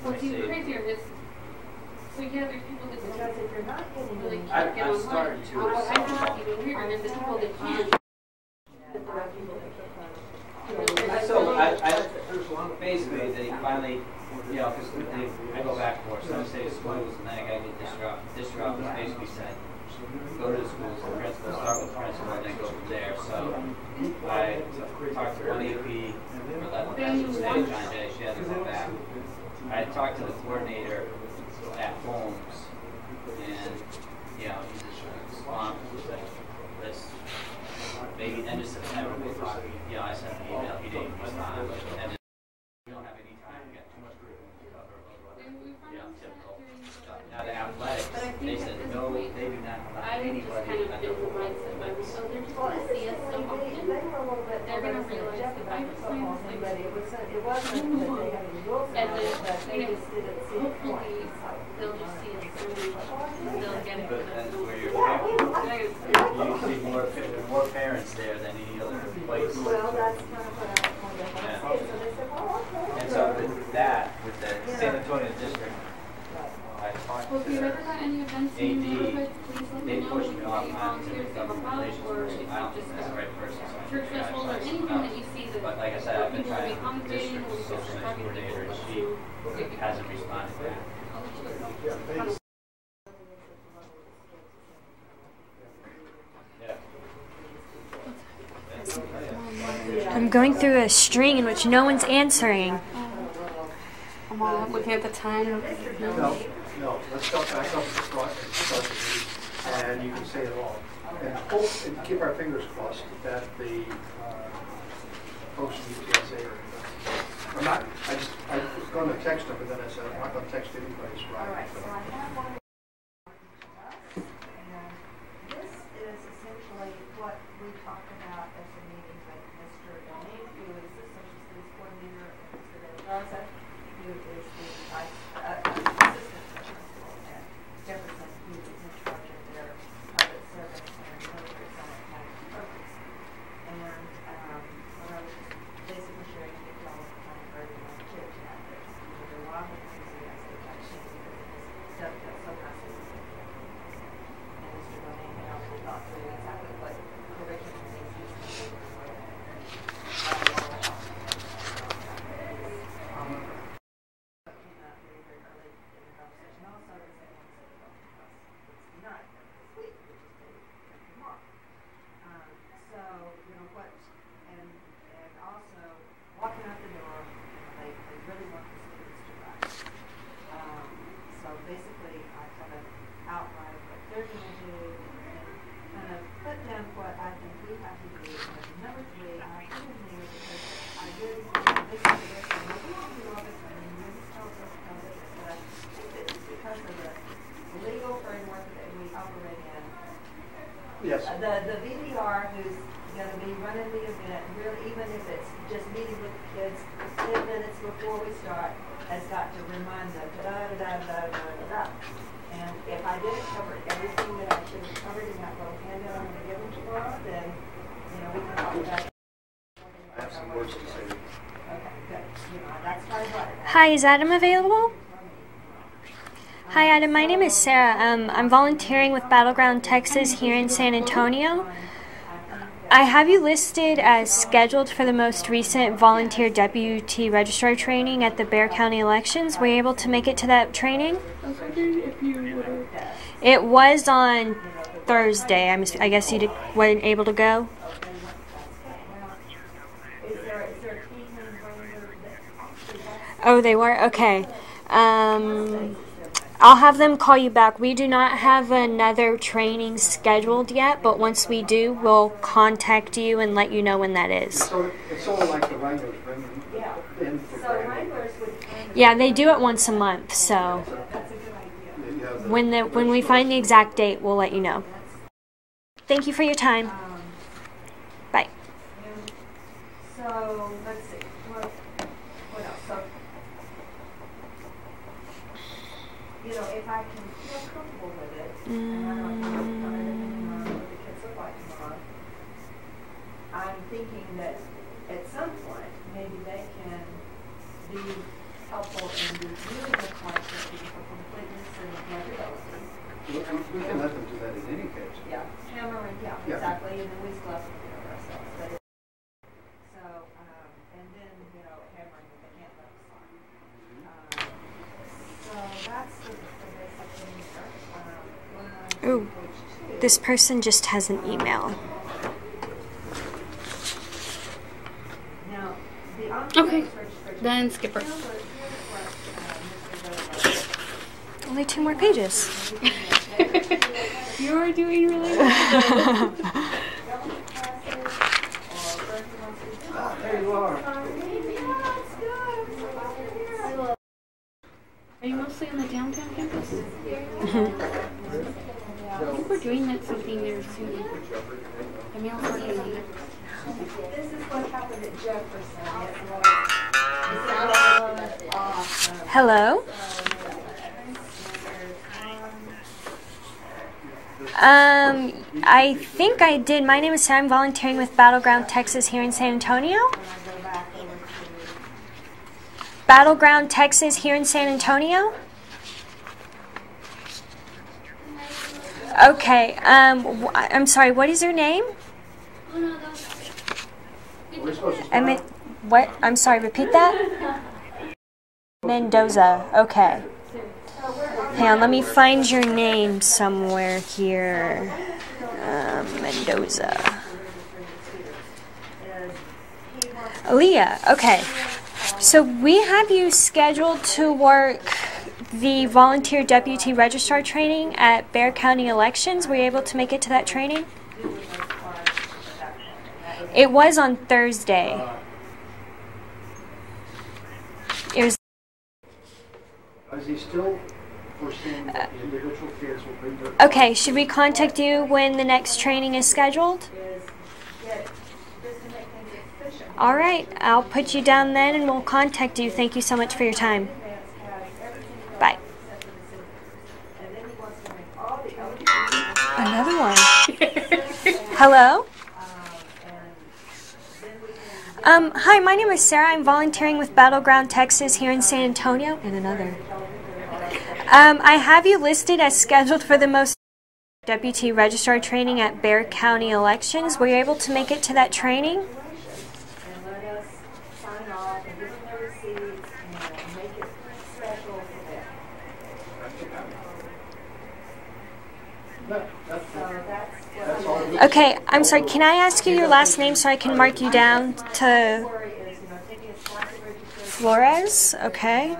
what's even see. crazier is, so yeah, there's people that Because don't if you're not getting really any, can't get I've online. started to. What I found even weirder is the people that can. So basically, they finally, you know, because I go back for some state schools, and then I gotta get district office basically said, go to the schools, the principal, start with the principal, and then go from there. So I talked to one AP for 11th state, John Jay, she hasn't come back. I talked to the coordinator at Holmes, and, you know, he's just swamped, like, let's, maybe end of September, we'll talk. You know, I sent an email, he didn't respond, and then we don't have any time, we got too much to cover, you know, typical stuff. Now the athletics, they said, no, they do not allow I just anybody kind of at been the in the mindset like, oh, they're just well, going to see us so they often. were a little bit They're gonna more realize Jeff that about I the was football playing thing, this but it wasn't that they had any rules And about then, it, but they you know, just didn't see the point. hopefully they'll just see us through, they'll get it. But that's where you're, They're- you see more parents there than any other place. Well, that's kind of what I wanted to Yeah. say, so they said, well, okay. And so with that, with the San Antonio district, I talked Well, if you've ever to got any events in AD, your neighborhood, please let they me know. pushed We me can off get you onto the volunteers to help government out, relations or person. if I don't you think just that's the right person, so I church figured I festival or should anything that you see that But like I said, I've been people will trying be to congregating, district or social just media coordinator, and she hasn't responded back. Yeah. I'm going through a string in which no one's answering. I'm all looking at the time. No, let's go back up to the front and start the meeting, and you can say it all. And hope and keep our fingers crossed that the folks from UTSA are. I'm not. I was going to text them, but then I said I'm not going to text anybody. So All right, so I have one. And this is essentially what we talked about at the meeting with Mr. Donnie, who is the social studies coordinator, and Mr. De La Garza, who is the assistant principal at Jefferson, who is in charge of their public service and military summer academy programs. And what I was just basically sharing with y'all kind of early on chit chat that there are a lot of enthusiastic about change because it has dovetailed so nicely with the and Mr. Donnie had also thought through exactly what curriculum Yes. The VDR who's going to be running the event, really, even if it's just meeting with the kids 10 minutes before we start, has got to remind them da-da-da-da-da-da-da. And if I didn't cover everything that I should have covered in that little handout I'm going to give them tomorrow, then, you know, we can talk about it. I have some words to say. Okay, good. You know, that's my what. Hi, is Adam available? Hi Adam, my name is Sarah. I'm volunteering with Battleground Texas here in San Antonio. I have you listed as scheduled for the most recent volunteer deputy registrar training at the Bexar County elections. Were you able to make it to that training? I was wondering if you would have. It was on Thursday. I guess you weren't able to go? Oh, they were? Okay. I'll have them call you back. We do not have another training scheduled yet, but once we do, we'll contact you and let you know when that is. It's sort of like the Wranglers bringing in for Yeah, they do it once a month, so when we find the exact date, we'll let you know. Thank you for your time. Bye. So, let's see. What else? So, you know, if I can feel comfortable with it, and I don't know what the kids look like tomorrow, I'm thinking that at some point, maybe they can be helpful in reviewing the content for completeness and legibility. We can let them do that in any case. Yeah, hammering, yeah, exactly, and then we still have to do it ourselves. But so, and then, you know, hammering, they can't let us on. So that's the basic thing there. Ooh, this person just has an email. Now, the Okay, then skip her. Only 2 more pages. You are doing really well. There you are. Are you mostly on the downtown campus? I think we're doing that something there soon. Emil's working on it. This is what happened at Jefferson. It was awesome. Hello? I think I did. My name is Sarah. I'm volunteering with Battleground Texas here in San Antonio. Battleground Texas here in San Antonio. Okay. I'm sorry. What is your name? What? I'm sorry. Repeat that. Mendoza. Okay. Hang on. Let me find your name somewhere here. Mendoza. Aaliyah. Okay. So we have you scheduled to work the volunteer deputy registrar training at Bexar County elections. Were you able to make it to that training? It was on Thursday. It was. Is he still foreseeing that the individual kids will bring their... Okay, should we contact you when the next training is scheduled? All right, I'll put you down then and we'll contact you. Thank you so much for your time. Bye. Another one. Hello? Hi, my name is Sarah. I'm volunteering with Battleground Texas here in San Antonio. And another. I have you listed as scheduled for the most deputy registrar training at Bexar County elections. Were you able to make it to that training? Okay, I'm sorry, can I ask you your last name so I can mark you down to Flores? Okay.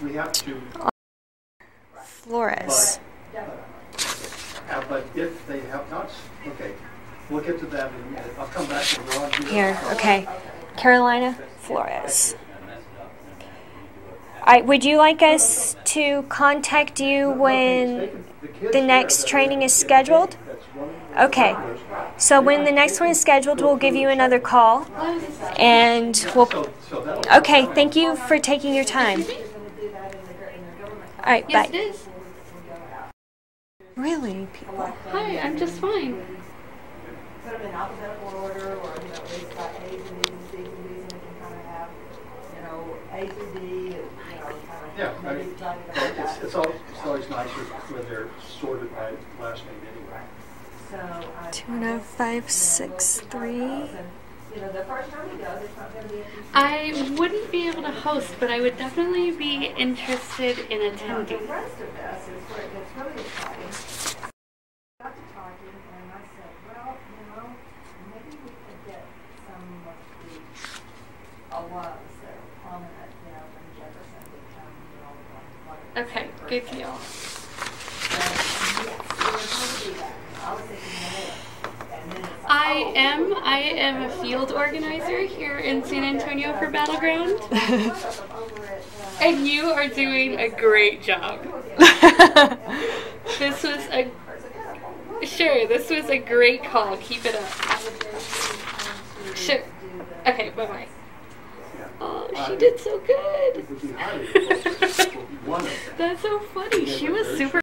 We have to... Flores. But if they have not... Okay, we'll get to that in a minute. I'll come back to Ron. Here, okay. Carolina Flores. Would you like us to contact you when the next training is scheduled? Okay. So when the next one is scheduled, we'll give you another call. And we'll... Okay, thank you for taking your time. All right, bye. Yes, it is. Really, people? Hi, I'm just fine. Put them in alphabetical order, or, you know, they've got A's and B's and C's and D's, and they can kind of have, you know, A through D, you know, kind of. Yeah, I maybe mean, try to go like that. it's always nicer when they're sorted by last name anyway. So, 20563. you know, the first time he goes, it's not going to be a I wouldn't be able to host, but I would definitely be interested in The attending. rest of this is where it gets really exciting. Got to talking, and I said, well, you know, maybe we could get some of the alums that are prominent, you know, from Jefferson to come, you know, like Okay, good deal. yes, we were going to do that. I was thinking more. And then it's like, I am a field organizer here in San Antonio for Battleground, over at, and you are doing a great job. This was a great call. Keep it up. Sure. Okay, bye-bye. Oh, she did so good. That's so funny. She was super.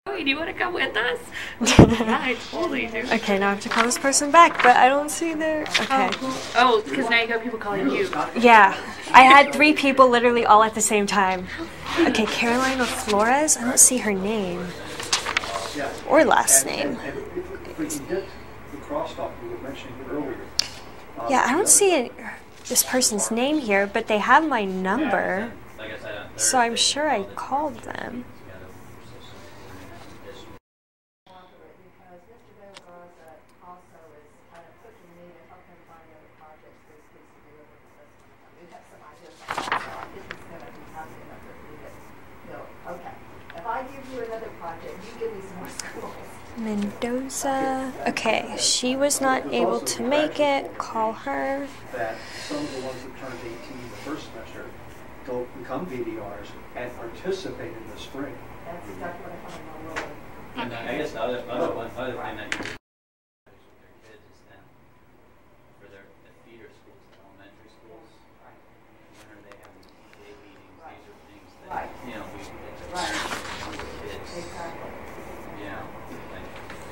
Oh, do you want to come with us? Yeah, I totally do. Okay, now I have to call this person back, but I don't see their... Okay. Oh, because now you got people calling you. Yeah, I had 3 people literally all at the same time. Okay, Carolina Flores? I don't see her name. Or last name. If we can get the crosstalk we were mentioning earlier. Yeah, I don't see this person's name here, but they have my number. Like I said, on So I'm Thursday, sure I all the called people them. together for sessions. because Mr. Bales also is kind of pushing me to help him find other projects for his kids to do over the Christmas time. We have some ideas on that, so I think he's going to be happy enough if we get, you know, okay, if I give you another project, you give me some more schools. Mendoza. Okay, she was not able to make it. Call her. That some of the ones that turned 18 the first semester go become VDRs and participate in the spring. That's exactly what I found in my role. And I guess the other thing that you do with their kids is then for the feeder schools, the elementary schools, when they have these day meetings, these are things that, you know, we get to learn from the kids. Exactly. You know, like,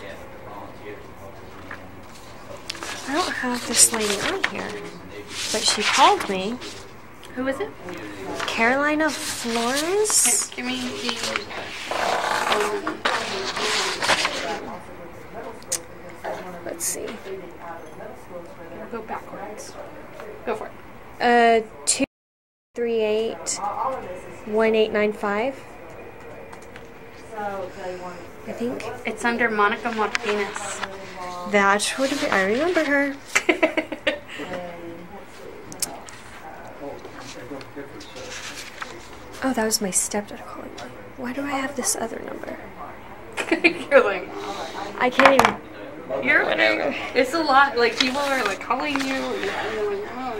yeah, the volunteers and help us, you know, I don't have this lady on here, but she called me. Who is it? Carolina Flores? Give me the. Let's see. Go backwards. Go for it. 238-1895. I think It's under Monica Martinez. that would have been, I remember her. Oh, that was my stepdad calling me. Why do I have this other number? You're like, I can't even. you're whatever. It's a lot. Like people are like calling you. And you're like, oh,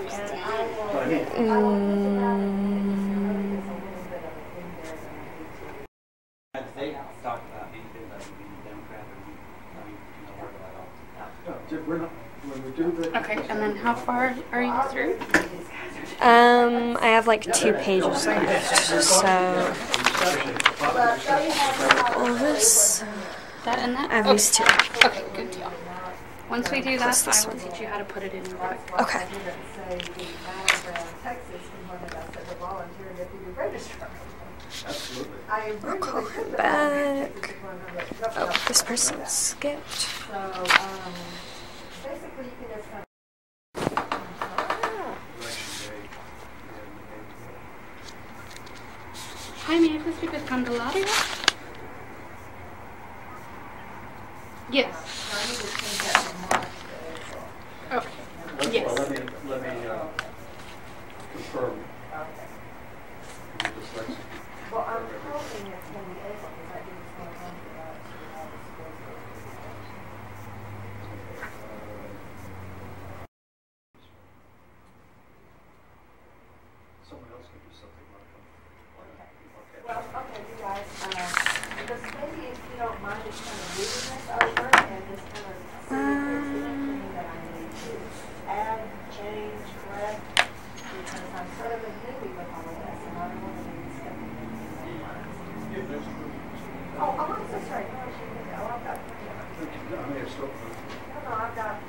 They talk about anything about being a Democrat or We're not, when we do the... okay, and then how far are you through? I have like 2 pages left, so all this. That and that? I have Okay. these 2. Okay, good deal. Once we do that, I will teach you how to put it in real quick. Okay. Absolutely. I'll call her back. Oh, this person skipped. So, basically, you can just kind Election day. Hi, may I please speak with Candelaria? Yes. Okay. Yes. Well, let me confirm. well, I'm hoping it's going to be April, because I think it's going to come to that. Someone else can do something, Marco. Oh, I'm so sorry. I mean, it's still, No, I've got,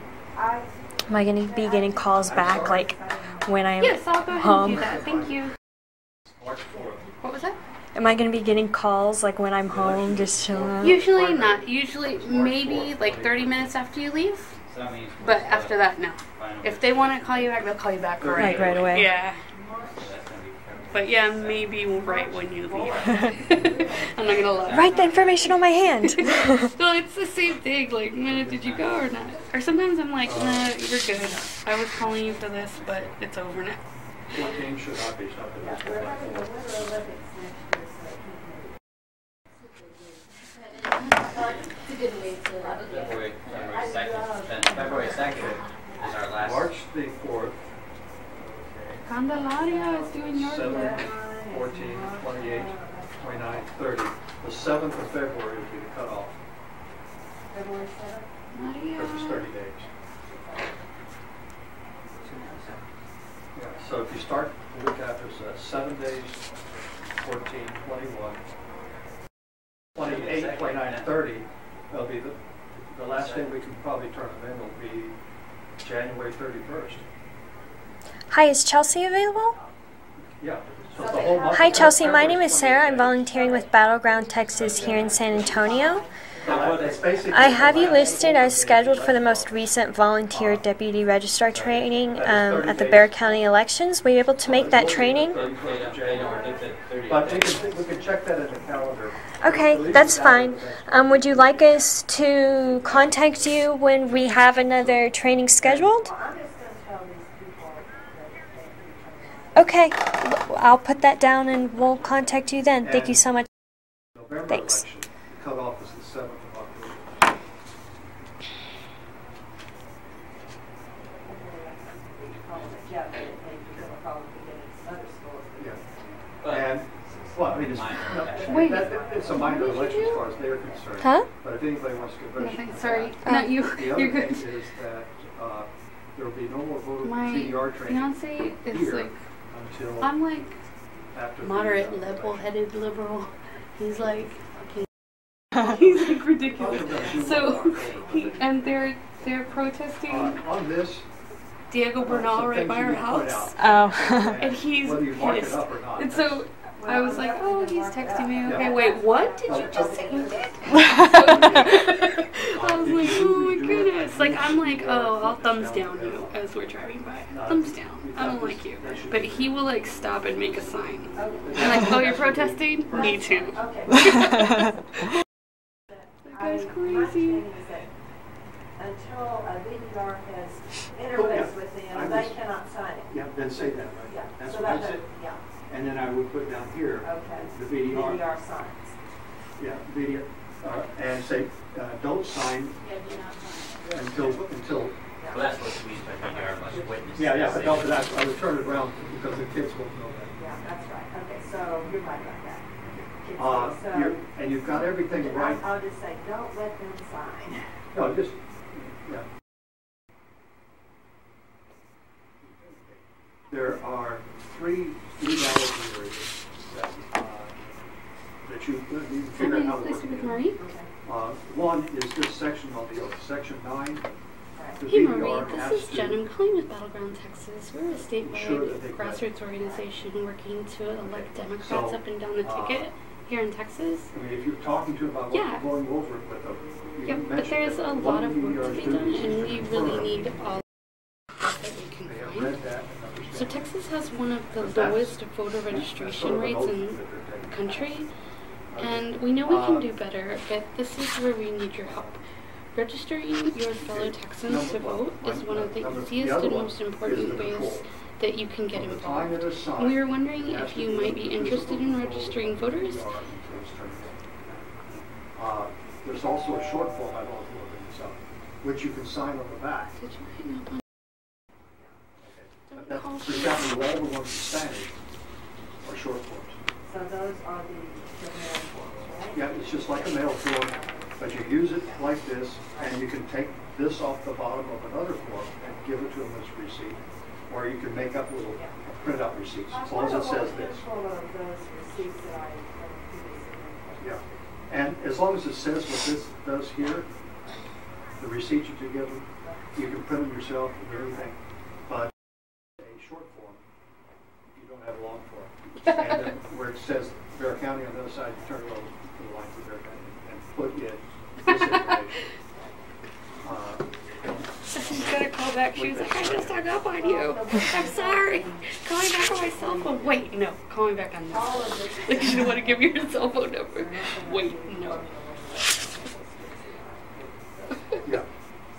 Am I going to be getting calls back, like, when I'm Yes, I'll go ahead home? and do that. Thank you. March 4th. What was that? Am I going to be getting calls, like, when I'm home, just chilling out? Usually not. Usually maybe like 30 minutes after you leave. So that means we're But still after that, no. final. If they want to call you back, they'll call you back Like, right away? Yeah. So that's gonna be But yeah, maybe right when you leave. I'm not gonna lie. Write the information on my hand. Well, it's the same thing. Like, did you go or not? Or sometimes I'm like, nah, you're good. I was calling you for this, but it's over now. 14 should not be something. yeah, we're having the Winter Olympics next year, so It's a good way to. February 2nd. Then February 2nd is our last. March the 4th, Candelaria is doing your 7, work. 14, 28, 29, 30. The 7th of February would be the cutoff, February 7th. because it's 30 days. Yeah, so if you start the week after, so that's 7 days, 14, 21, 28, 29, 30. That'll be the last day we can probably turn them in will be January 31st. Hi, is Chelsea available? Yeah. So the whole month Hi, of Chelsea. My February name is Sarah. I'm volunteering with Battleground Texas here in San Antonio. It's basically I have you listed as scheduled for the most recent volunteer deputy registrar training at the Bexar County elections. Were you able to make that training? But we can check that in the calendar. Okay, that's fine. Would you like us to contact you when we have another training scheduled? Well, I'm just going to tell these people that they can come Okay, I'll put that down and we'll contact you then. Thank you so much. November Thanks. election, the cutoff is the 7th of October. Yeah, but it may be a problem to get into other schools. Yeah. And, well, I mean, it's, Wait. it's a minor election as far as they're concerned. Huh? But if anybody wants to get registered. Nothing. Sorry. Oh. No, you. The You're other good. thing is that there will be no more voter My CDR training fiance is here like, until I'm like after the, moderate, level-headed liberal. He's like, he's like ridiculous. So, and they're protesting on this, Diego Bernal right by our house, Oh. and he's whether you mark it pissed. up or not. And so I was like, oh, he's texting me. Okay, wait, what did you just say you did? I was like, oh my goodness. Like, I'm like, oh, I'll thumbs down you as we're driving by. Thumbs down. I don't like you. But he will like stop and make a sign. And like, oh, you're protesting? Me too. Okay. That guy's My crazy. understanding is that until a VDR has interfaced with them, they cannot sign it. Yeah, then say that, right? Yeah. That's So what I that- said. Yeah, And then I would put down here, okay. the VDR. VDR signs. Yeah, video, and say, don't sign Yeah, do not sign. until, Well, that's what it means by VDR must witness. yeah, but don't, I would turn it around because the kids won't know that. Yeah, that's right. Okay, so you're right about that. Okay, so And you've got everything right. I'll just say, don't let them sign. No, just, yeah. There are 3 legality areas that you can figure out how to Nice work with together. Marie. One is this section of the oath, section 9. The Hey VDR Marie, has this is to- Jen. I'm calling with Battleground Texas. We're a Sure that they statewide can. grassroots organization working to elect Democrats So, up and down the ticket here in Texas. I mean, if you're talking to them about Yeah. going over it with them, you Yep, can but mention there's that a one lot of VDR work to be duties done, is and to we confirm really need all that we can they have find. read that and understand. So Texas has one of the Because that's- lowest voter that's registration sort of an rates oath in that they're taking. the country, and we know we can do better, but this is where we need your help. Registering your fellow Texans to vote is one of the easiest and most important ways that you can get involved. And we were wondering if you might be interested in registering voters. There's also a short form I'd also look this up, which you can sign on the back. Did you hang up on? Don't call That's exactly all the ones in Spanish are short forms. So those are the mail forms, right? Yeah, it's just like a mail form, but you use it like this, and you can take this off the bottom of another form and give it to them as a receipt, or you can make up little printout receipts, as long as it says this. Full of those receipts that I previously. Yeah. And as long as it says what this does here, the receipts that you give them, you can print them yourself and everything. But a short form, you don't have a long form. And then where it says Bear County on the other side, you turn it over to the line for Bear County and put in this information. She's gonna call back. She was like, I just hung up on you. I'm sorry. Call me back on my cell phone. Wait, no. Call me back on this. Like, you don't want to give me your cell phone number. Wait, no. Yeah.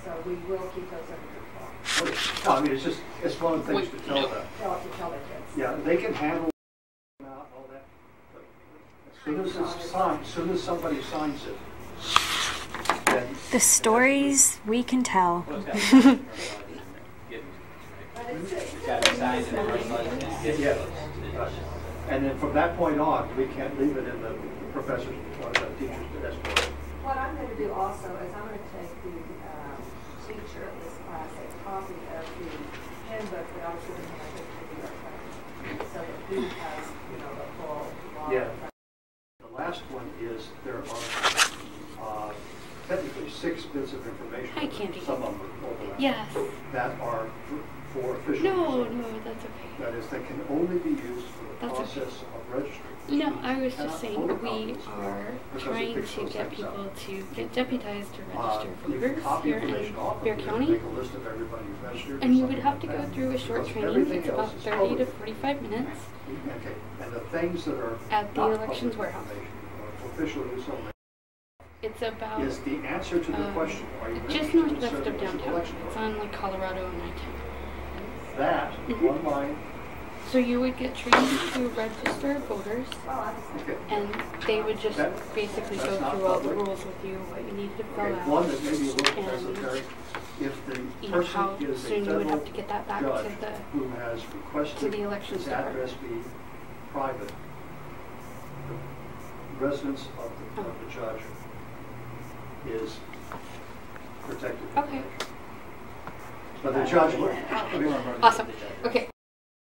So we will keep those under control. No, I mean, it's one of the things to tell them. Tell their kids. Yeah, they can handle all that. But as soon as somebody signs it, then The stories we can tell. yeah. And then from that point on, we can't leave it in the professors or the teachers' desk. What I'm going to do also is I'm going to take the teacher of this class a copy of the handbook that I was given when I took the New York class, so that he has, the full law. Yeah. The last one is there are technically 6 bits of information. Hi, Candy. Some of them overlap. Yes. That are for official. No, that's okay. That is, they can only be used for the That's process of registering. No, I was Cannot just saying photocopy we are because it trying picks to those get things people up. to get deputized to register You can voters copy here in information off of Bear it and County. make a list of everybody who's registered. And or you would something have to like go that. through a short Because training. everything It's else about is 30 to public. 45 minutes. Okay, and the things that are At the not elections public warehouse. information, or for official use only, It's about is the answer to the question. Are you just registered to northwest serve of as an downtown. election It's voter? on like Colorado and I-10. That, one line, So you would get trained to register voters, okay. and they would just basically that's go not through all the public. rules with you, what you need to fill Okay, out. one that may be a little and, esoteric, if the you know, how person is a soon you would federal have to get that back judge to the who has requested the election his star. address be private, the residence of the judge is protected. Okay. But the judge would. Awesome. Okay.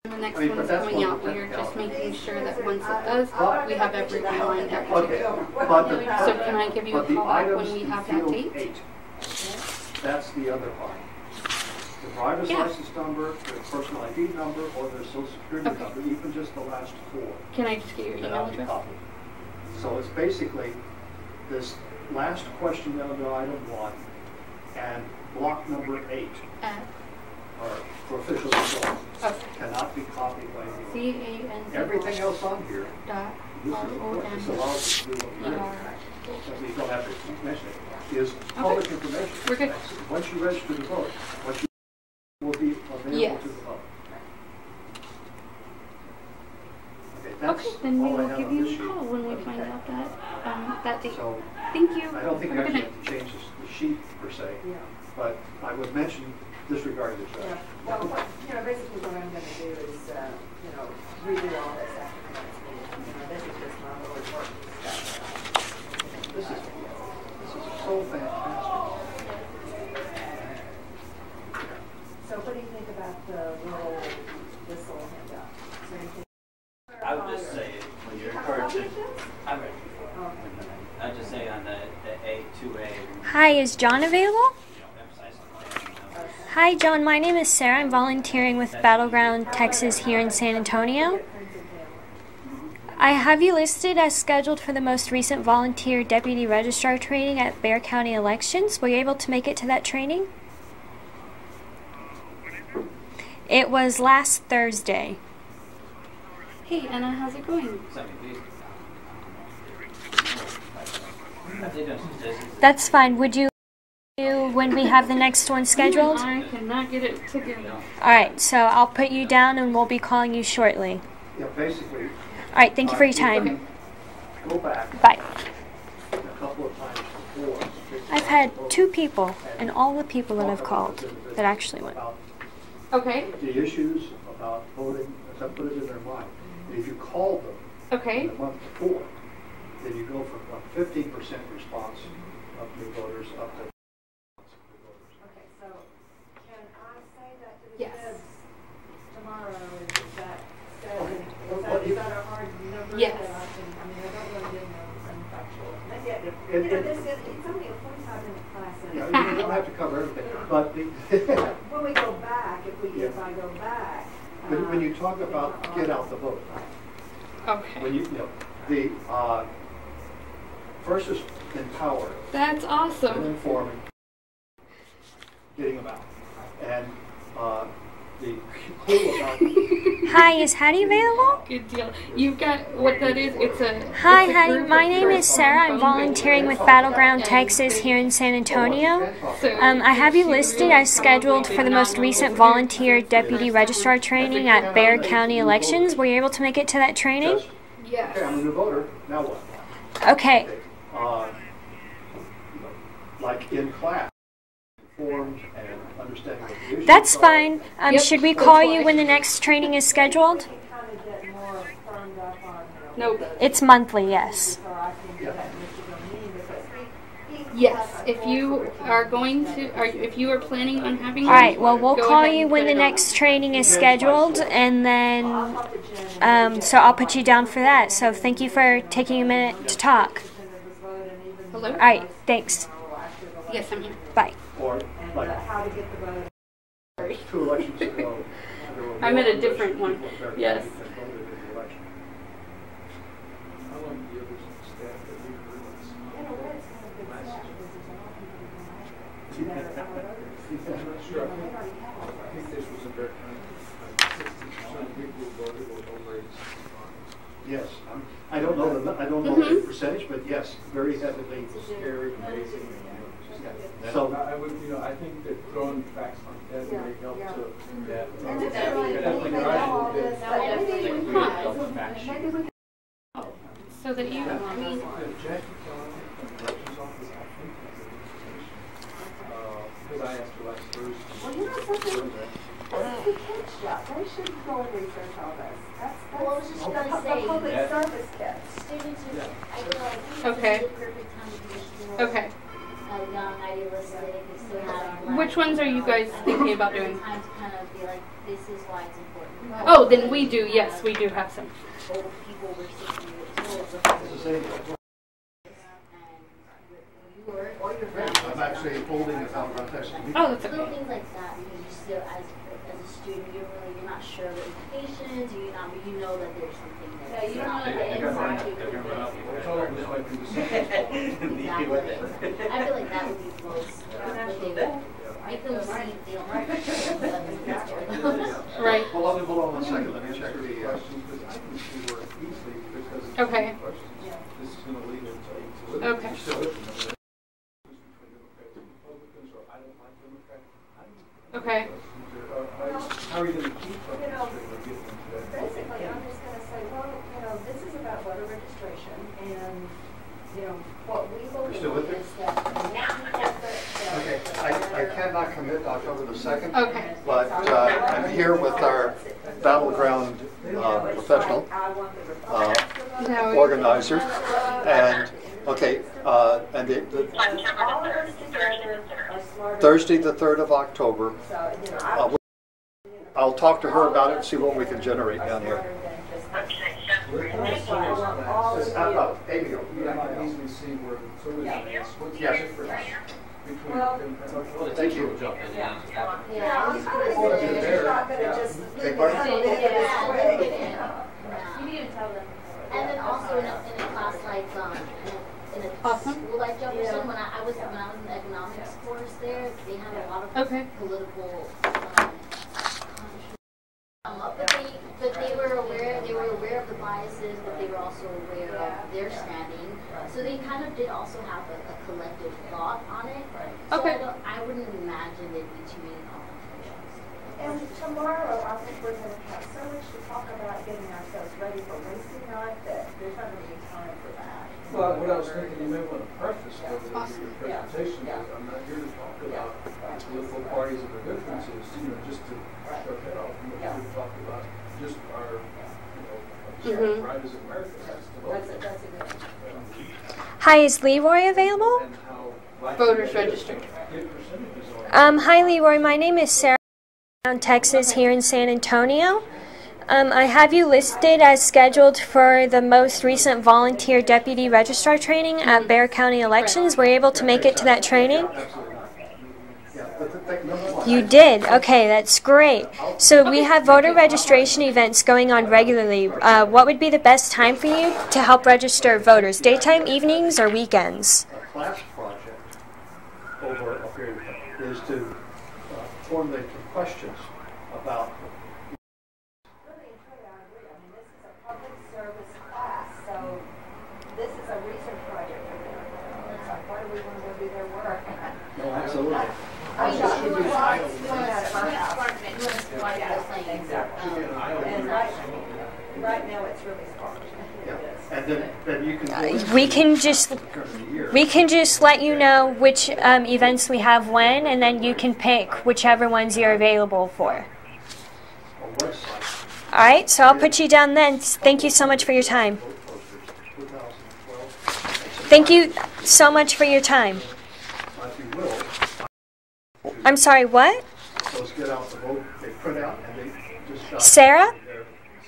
And the next I mean, one but is that's coming one out. of the We are just technicalities. making sure that once it does, we have everything lined up. Okay, So can I give you a but the call back items when we in have that field date? 8, that's the other part. The driver's Yeah. license number, their personal ID number, or their social security Okay. number, even just the last 4. Can I just get your email cannot be address? copied. So it's basically this last question under item 1 and block number 8 are for official results. Okay. Cannot be copied by anyone. C-A-N-D-R Everything else on here, dot this is important, this allows us to do what we're doing. That we don't have to mention it, is public information. We're good. Once you register to vote, what you will be available Yes. to the public. Okay, that's Okay, then we all I will have give on you this a sheet. call when we find out that date. So Thank you. I don't think you Have a actually good have to change the sheet per se, but I would mention disregard the judge. Yeah, well, basically what I'm gonna do is, redo all this after the next meeting. This is just my little report stuff. This is so fantastic. So what do you think about the little whistle handout? Is there anything? I would just say, when you're encouraging, I'm ready. I'd just say on the A2A, Hi, is John available? emphasize on that. Hi, John. My name is Sarah. I'm volunteering with Battleground Texas here in San Antonio. I have you listed as scheduled for the most recent volunteer deputy registrar training at Bear County Elections. Were you able to make it to that training? It was last Thursday. Hey, Anna, how's it going? Send me, please. Have they done statistics? That's fine. Would you when we have the next one scheduled? I cannot get it together. Alright, so I'll put you down and we'll be calling you shortly. Yeah, basically. Alright, thank you for your you time. can Go back Bye. a couple of times before. I've had 2 people, and all the people that I've called that actually went. About Okay. the issues about voting, as I put it in their mind. And if you call them Okay. the month before, then you go from a 15% response of new voters up to Okay, so can I say that to the Yes. kids tomorrow? Is that said? Well, Is that a hard number? Yes. That I don't want to give them unfactual. Maybe I You know, it's only a 45-minute class. Yeah, you don't have to cover everything, but When we go back, if I go back. when you talk about get out the vote, Okay. when you know the first is empower, That's and awesome. informing, getting them out, and the clue about Hi, is Hattie available? Good deal. You've got what that is. It's a. Hi, it's a Hattie. group My of name is girls Sarah. I'm on the phone volunteering with radio. Battleground, And Texas, here in San Antonio. So I have you she listed really as scheduled probably for the not most know recent what volunteer to do. deputy registrar training at Bexar County Elections. Were you able to make it to that training? just, Yes. okay, I'm a new voter, now what? Okay. Like in class, informed and understanding what the issues That's are. fine. Yep, Should we that's call you fine. when the next training is scheduled? Kind of get more firmed up on, Nope. It's monthly, yes. so I can get that Mr. Domingue, because he Yes. If you are going to, or if you are planning on having. All right, well, we'll go call ahead you and when put the it on. next training is scheduled, and then, so I'll put you down for that. So thank you for taking a minute to talk. Hello. All right, thanks. Yes, I'm here. Bye. Or like how to get the vote. 2 elections ago. there were I'm more at a than different people one. in Bexar County Yes. that voted in the election. How long do the others staff that we heard I'm not sure. I think this was a very kind of 60% of people who voted were over 85. Yes, I don't know the percentage, but yes, very heavily. Scary, amazing. So- So I would, I think that throwing facts like that may help to that. So that you, I mean, Jackie Kelly, elections office, I think has an information. Because I asked her last Thursday. Well, you know something? This is the kid's job. They should go and research all this. That's Well, I was just gonna the say, public Yeah. service kits. students are, I feel like this Okay. is the perfect time to be still okay. young, idealistic, and still have. Which ones are you guys thinking about doing? Time to kind of be like, this is why it's important. Oh, then we do. Yes, we do have some. Old people were 60 years old. It's the same. And or your family. I'm actually holding a battleground Texas. Oh, that's Little okay. things like that, because you still, as a student, you're not sure the implications, or you know that there's something there. Yeah, you don't know the Exactly. This might be the same. Exactly. I feel like that would be close, but they would make them see they don't like it. Right. Hold on 1 second, let me check the, Questions, because I can see where easily, because it's Okay. questions, this is going to lead into. Okay. Republicans or I don't like Democrats. Okay. How are you going to keep them? You know, basically, I'm just going to say, well, this is about voter registration, and, what we believe still with me? is that. Okay, I cannot commit to October the 2nd. Okay. But I'm here with our battleground professional organizer, and okay, and All of us together are smarter. Thursday the 3rd of October. I'll talk to her about it and see what we can generate down here. Abigail. Yeah, I can easily see where some of the Yes. difference between. Well, Well, the Thank teacher you. will jump in. Yeah. Yeah. I'm not going to just Okay, leave pardon? it this way. You need to tell them. And then also in a class like in a Awesome. school like Jefferson, when I was in the economics course there, they had a lot of Okay. political but they were aware of the biases, but they were also aware of their standing. So they kind of did also have a collective thought on it. So Okay. I wouldn't imagine there'd be too many confrontations. And tomorrow, I think we're going to have so much to talk about getting ourselves ready for racing night that there's not going to be time for that. Well, what I was thinking, you may want to preface with Awesome. your presentation, Yeah. because I'm not here to talk about the political parties and their differences, just to start that off. I'm here to talk about just our, Mhm. right as Americans, that's to vote. That's a good one. Hi, is Leroy available? And how Voters registered. big percentages are. Hi, Leroy. My name is Sarah. From Texas, here in San Antonio. I have you listed as scheduled for the most recent volunteer deputy registrar training at Bexar County Elections. Were you able to make it to that training? You did? Okay, that's great. So we have voter registration events going on regularly. What would be the best time for you to help register voters? Daytime, evenings, or weekends? A class project over a period of time is to formulate some questions about. Really and truly, I agree. I mean, this is a public service class, so this is a research project for them. It's like, why do we want to go do their work? No, absolutely. I It should be an eye doing that at my house. Exactly. And right now, it's really sparse. And then you can. We can just let you know which events we have when, and then you can pick whichever ones you're available for. All right, so I'll put you down then. Thank you so much for your time. Thank you so much for your time. I'm sorry, what? Those get out the vote, they print out, and they just shot. Sarah?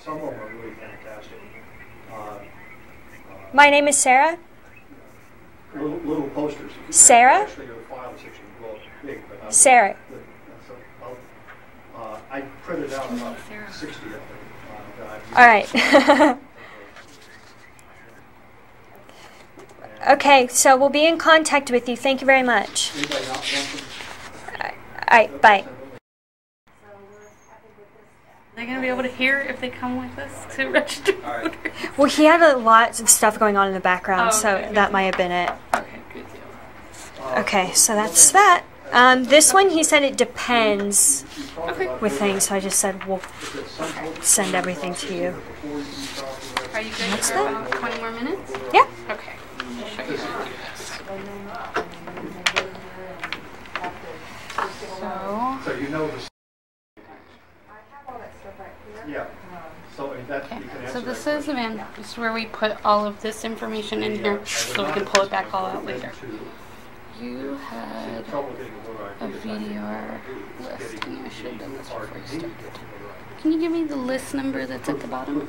Some of them are really fantastic. My name is Sarah. Little posters. Sarah? Actually, your file is actually big, but Sarah. I printed out about 60 of them. All right. Okay, so we'll be in contact with you. Thank you very much. Anybody not want them? All right, bye. They're going to be able to hear if they come with us to register voters. Well, he had a lot of stuff going on in the background, Oh, so okay, that might have been it. Okay, good deal. Okay, so that's that. This one, he said it depends with things, so I just said we'll send everything to you. Are you good What's for that? about 20 more minutes? Yeah. Okay. I'll show you how to do this. So you know the. I have all that stuff right here. Yeah. So that Okay, you can so answer this that is the man. This is where we put all of this information in here, so we can pull it back all out later. You had a VDR list, and I should have done this before you started. Can you give me the list number that's at the bottom?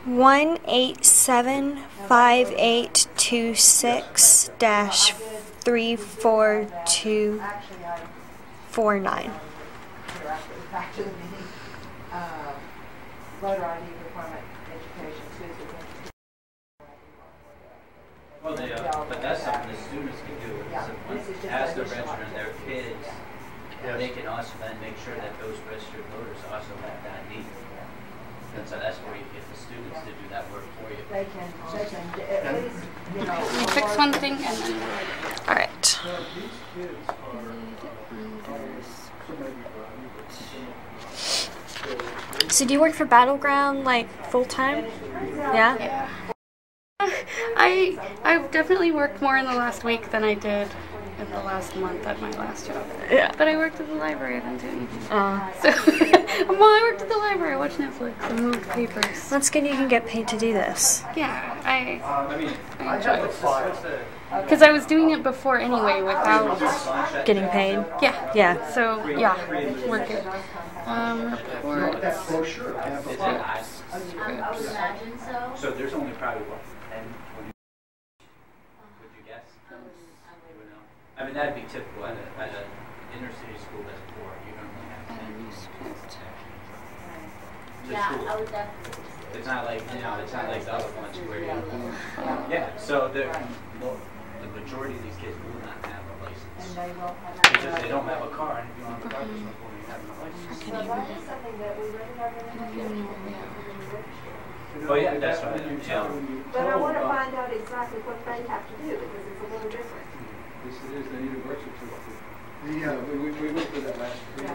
187-582-34249. Back to the meeting. Voter ID requirement education, Susan. Well, but that's something the students can do. As they're registering their kids, they can also then make sure that those registered voters also have that need. And so that's where you get the students to do that work for you. They can at least, you know. Let me fix one thing and then All right. So do you work for Battleground like full time? Yeah? Yeah. I've definitely worked more in the last week than I did in the last month at my last job. Yeah. But I worked at the library. I didn't do anything. So, well, I worked at the library. I watched Netflix and moved papers. That's good you can get paid to do this. Yeah, I enjoy it. Because I was doing it before anyway without Getting paid? Yeah. Yeah. So, yeah, we're good. Reports. I would imagine so. So there's only probably what, 10, 20? Would you guess? You would know. I mean, that'd be typical at an inner city school that's poor. You normally have 10. Yeah, I would definitely. It's not like, it's not like the other ones where you, so the majority of these kids will not have a license. And they will have. Because they don't have a car, and if you don't have a car, there's no point in having a license. So that is something that we really have in Oh yeah, that's right. But I want to find out exactly what they have to do because it's a little different. Yes, it is. They need a birth certificate. We went through that last year.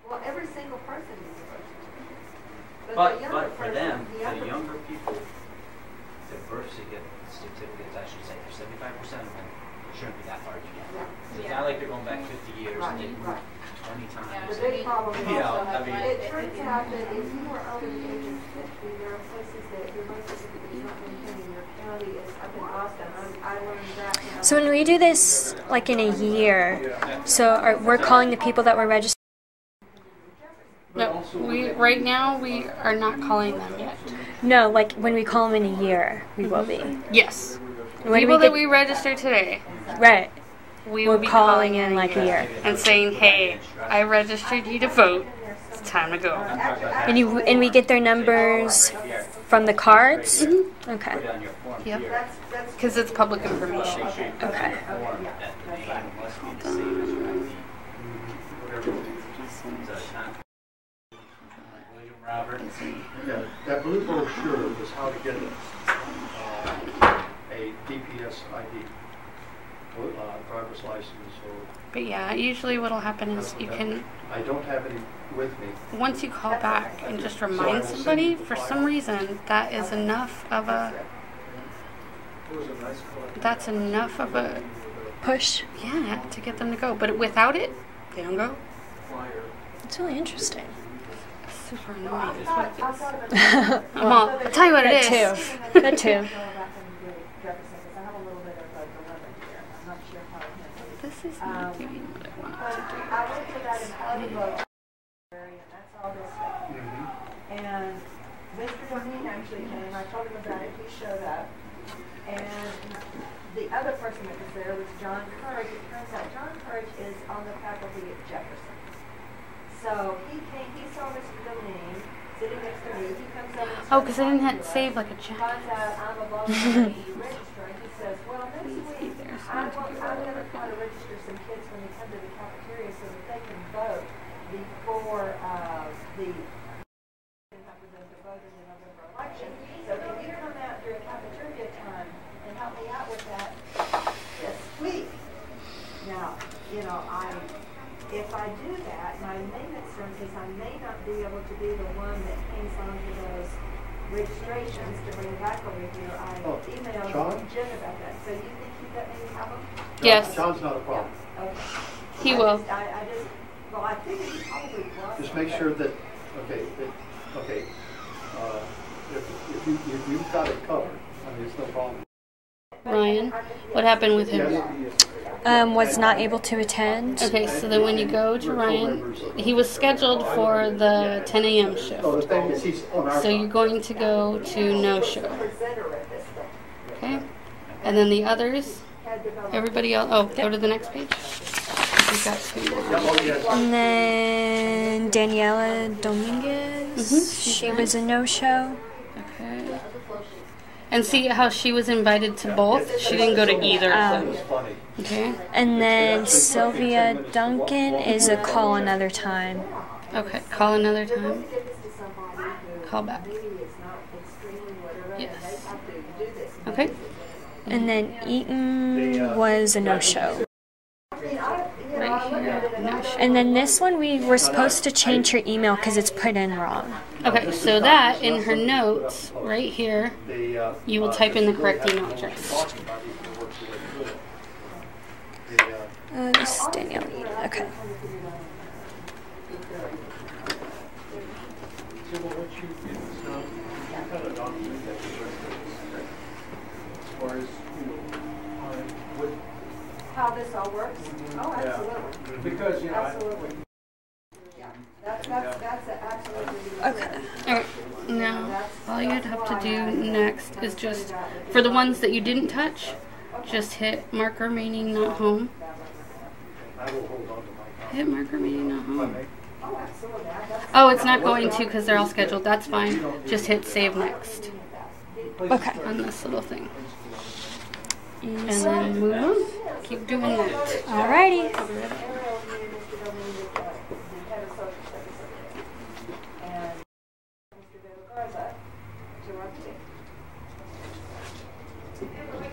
Well, every single person needs a birth certificate. But the for person, them, the younger people, the birth certificates, I should say, for 75% of them, shouldn't be that hard to get. It's not like they're going back 50 years and they moved 20 times. The big problem is I mean, it turns out that if you are over the age of 50, there are places that your birth certificate is not maintained in your county. It's up in Austin. I learned that. So when we do this like in a year, so we're calling the people that were registered. No, Right now we are not calling them yet. No, like when we call them in a year, we will be. Yes. When People we that get- we register today, Right. we We're will be calling in like a year. and saying, "Hey, I registered you to vote. It's time to go." And we get their numbers from the cards? Okay. Yep. Because it's public information. Okay. Yeah, that blue brochure was how to get a DPS ID, driver's license, or... But yeah, usually what'll happen is you can, I don't have any with me. once you call back and just remind somebody, for some reason, that is enough of a, that's enough of a Push. yeah, to get them to go. But without it, they don't go. It's really interesting. Super annoying is what it is. Well, I'll tell you what it is. That too. This is not doing what I want it to do. I went to that in other vote area, and that's all this stuff. And Mr. Domingue actually came, I told him about it, he showed up. And the other person that was there was John Courage. It turns out John Courage is on the faculty at Jefferson. So he came, he saw Mr. Domingue sitting next to me. He comes up and Oh, because I didn't have save like a check. finds out I'm a voluntary registrar. He says, well, next week, I'm going to try to register some kids when they come to the cafeteria so that they can vote before the for them to vote in the November election. So can you come out during cafeteria time and help me out with that this week? Now, you know, if I do that, my main concern is I may not be able to be the one that hangs on to those registrations to bring back over here. I emailed Jen about that. So you think you got any problem? Yes. John's not a problem. Okay. He will. I figured he probably was. Just make sure that, if you've got it covered, I mean, it's no problem. Ryan, what happened with him? Was not able to attend. Okay, so then when you go to Ryan, he was scheduled for the 10 a.m. shift. No, the thing is, he's on our So you're going to go to no show. Okay? And then the others, everybody else, go to the next page. We've got two more. And then Daniela Dominguez. She was a no-show. Okay. And see how she was invited to both? She didn't go to either of them. Okay. And then Sylvia Duncan is a call another time. Okay, call another time. Call back. Yes. Okay. And then Eaton was a no-show. Right here, no show. And then this one we were supposed to change her email because it's put in wrong. Okay, so that in her notes, right here, you will type in the correct email address. This is Danielle Eaton. Okay. How this all works? Oh, absolutely. Because, you know, Absolutely. Yeah, that's absolutely. Okay. Alright, now all you'd have to do next is just, for the ones that you didn't touch, just hit mark remaining not home. Hit mark remaining not home. Oh, it's not going to because they're all scheduled. That's fine. Just hit save next Okay. on this little thing. And then move on. Keep doing that. Alrighty. I'll be right back.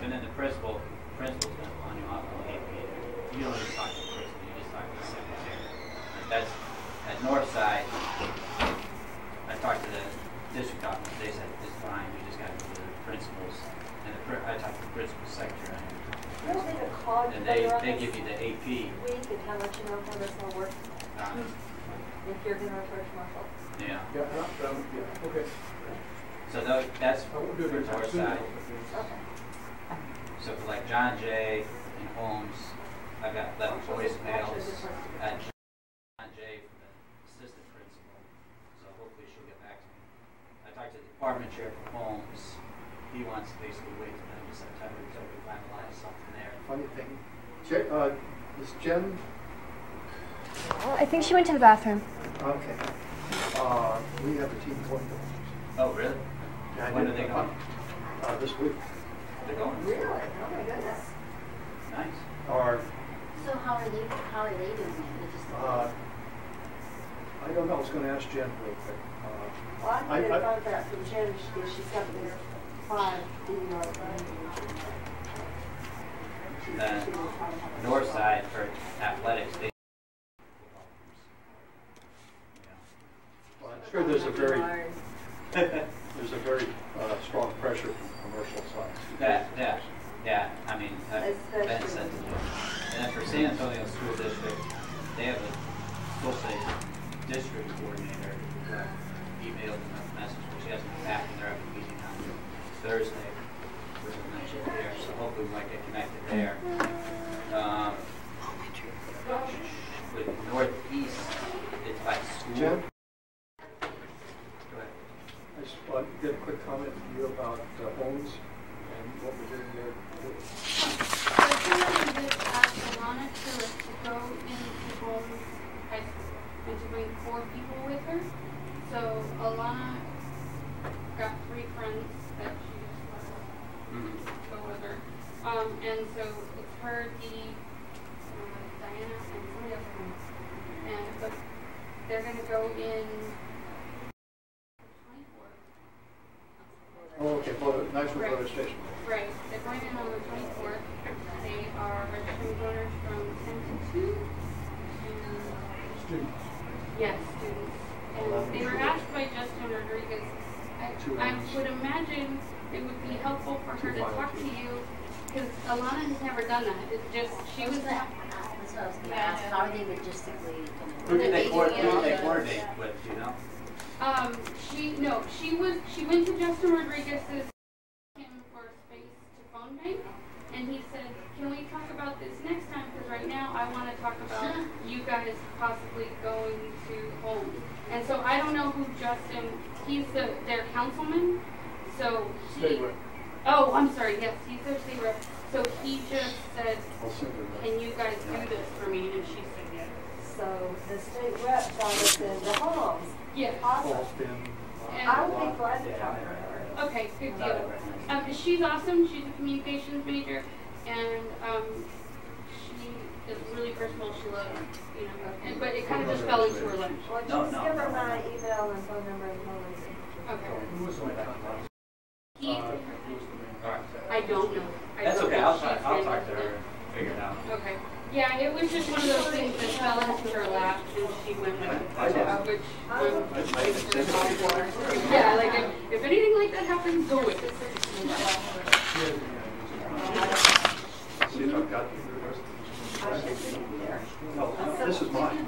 And then the principal's going to on you off on the AP. You don't just talk to the principal, you just talk to the secretary. That's at north side. I talked to the district office. They said it's fine. You just got to go to the principals. And I talked to the principal's secretary. And they give you the AP. Week and how let you know how this all works. If you're going to approach Marshall. Yeah. yeah, okay. So that's for north side. Okay. So for like John Jay and Holmes, I've got left voicemails at John Jay from the assistant principal. department chair for Holmes, he wants to basically wait till the end of September until we finalize something there. Funny thing, is Jen? I think she went to the bathroom. Okay. We have a team going to. Oh, really? Yeah, When are they going? This week. They're going? Really? Oh my goodness. Nice. So how are they doing it? They just I don't know. I was going to ask Jen real quick. Well, I can get a photograph from Jen. She's got this 5 DVR. The north side for athletics, they Well, I'm sure there's a very strong pressure from commercial sides. Yeah. I mean, I've been sent to do it. And then for San Antonio School District, they have a school district coordinator who emailed them a message, but she hasn't been back, and they're having a meeting on Thursday. Which was mentioned there, so hopefully we might get connected there. With Northeast, it's by school. Jen? Go ahead. I just want to get a quick comment from you about Holmes and what we're doing there. I think I just asked Alana to go into Home High School and to bring 4 people with her. So Alana got 3 friends that she just wants to go with her. And so it's her, Dee, Diana, and somebody else. But they're going to go in 24th. Oh, okay. Nice registration. Right. They're going in on the 24th. They are registering voters from 10 to 2. And Students. yes, students. And they were asked by Justin Rodriguez. I would imagine it would be helpful for her to talk to you, because Alana has never done that. It's just, she was that's what I was going to ask. How are they logistically Who did they coordinate with, do you know? She went to Justin Rodriguez's him for space to phone bank, and he said, can we talk about this next time, because right now I want to talk about you guys possibly going to home. And so I don't know who Justin, he's their councilman, so he, oh, I'm sorry, yes, he's their state rep. So he just said, can you guys do this for me? And she said yes. So the state rep thought us in the homes. Yes. Awesome. And I would be glad to talk to her. okay, good deal. She's awesome. She's a communications major, and she is really personal. She loves, but it kind of just fell into her lap. Well, just give her my email and phone number and phone number. Okay. I don't know. That's okay. I'll talk to her and figure it out. Okay. Yeah, it was just one of those things that fell into her lap, and she went with it. Which, yeah, like if anything like that happens, go with it. See if I've got the rest of this. Oh, this is mine.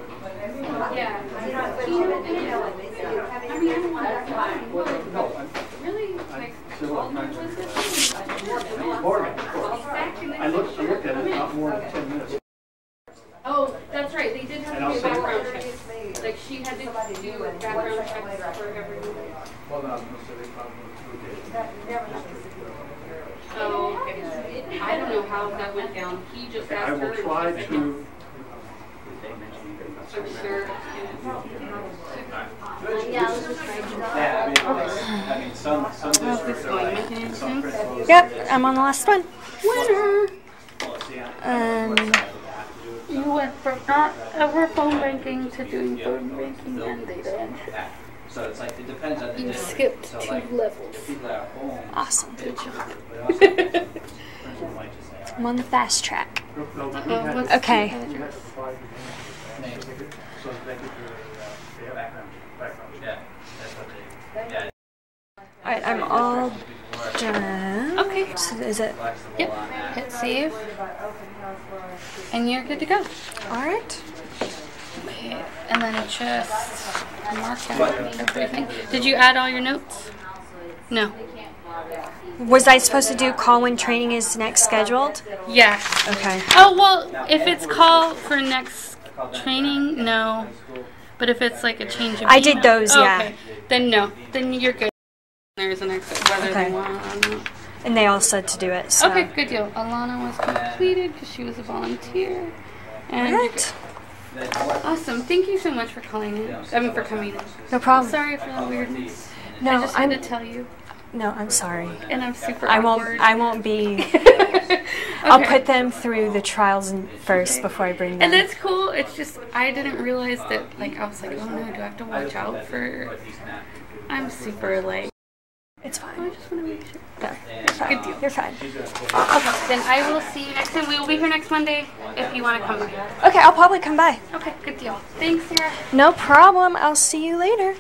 Yeah. But you didn't email it. I mean, I don't want that. No, really? Like, still all trying the to- listed Morgan. Stacked in the I looked at it not more than 10 minutes. Oh, that's right. They did have to do background checks. Like she had to do background checks for everyone. Well, no, I was going to say they probably Oh, okay. I don't know how that went down. He just I asked her. will try and she said to. yes. I'm sure. Yeah, I was just trying to Yeah, I mean, some districts are like, some principals. Yep, I'm on the last one. Winner. You went from not ever phone banking to doing phone banking and data entry. So it's like, it depends on the You district. skipped So, 2 like, levels. if people are home, Awesome. good job. But also, the principal might just say, all I'm on the fast track. What's Okay. the address? So they could do a background check. yeah, that's what they, yeah. Alright, I'm all done. Okay. So is it? Flexible on that. Hit save. And you're good to go. Alright. Okay. And then just mark out everything. Did you add all your notes? No. Was I supposed to do call when training is next scheduled? Yeah. Okay. Oh, well, if it's call for next training, no. But if it's like a change of I did those, yeah. Okay. Then no. Then you're good. there's an exit, whether Okay. they want or not. And they all said to do it. So. Okay, good deal. Alana was completed because she was a volunteer. And Alright. awesome. Thank you so much for calling in. I mean, for coming in. No problem. Sorry for the weirdness. No, I just had to tell you. No, I'm sorry. And I'm super I awkward. won't be. Okay. I'll put them through the trials first before I bring them. And that's cool. It's just I didn't realize that. Like I was like, oh no, do I have to watch out for? I'm super like. It's fine. I just want to make sure. No, you're fine. Good deal. You're fine. Okay, then I will see you next time. We will be here next Monday if you want to come by. Okay, I'll probably come by. Okay, good deal. Thanks, Sarah. No problem. I'll see you later.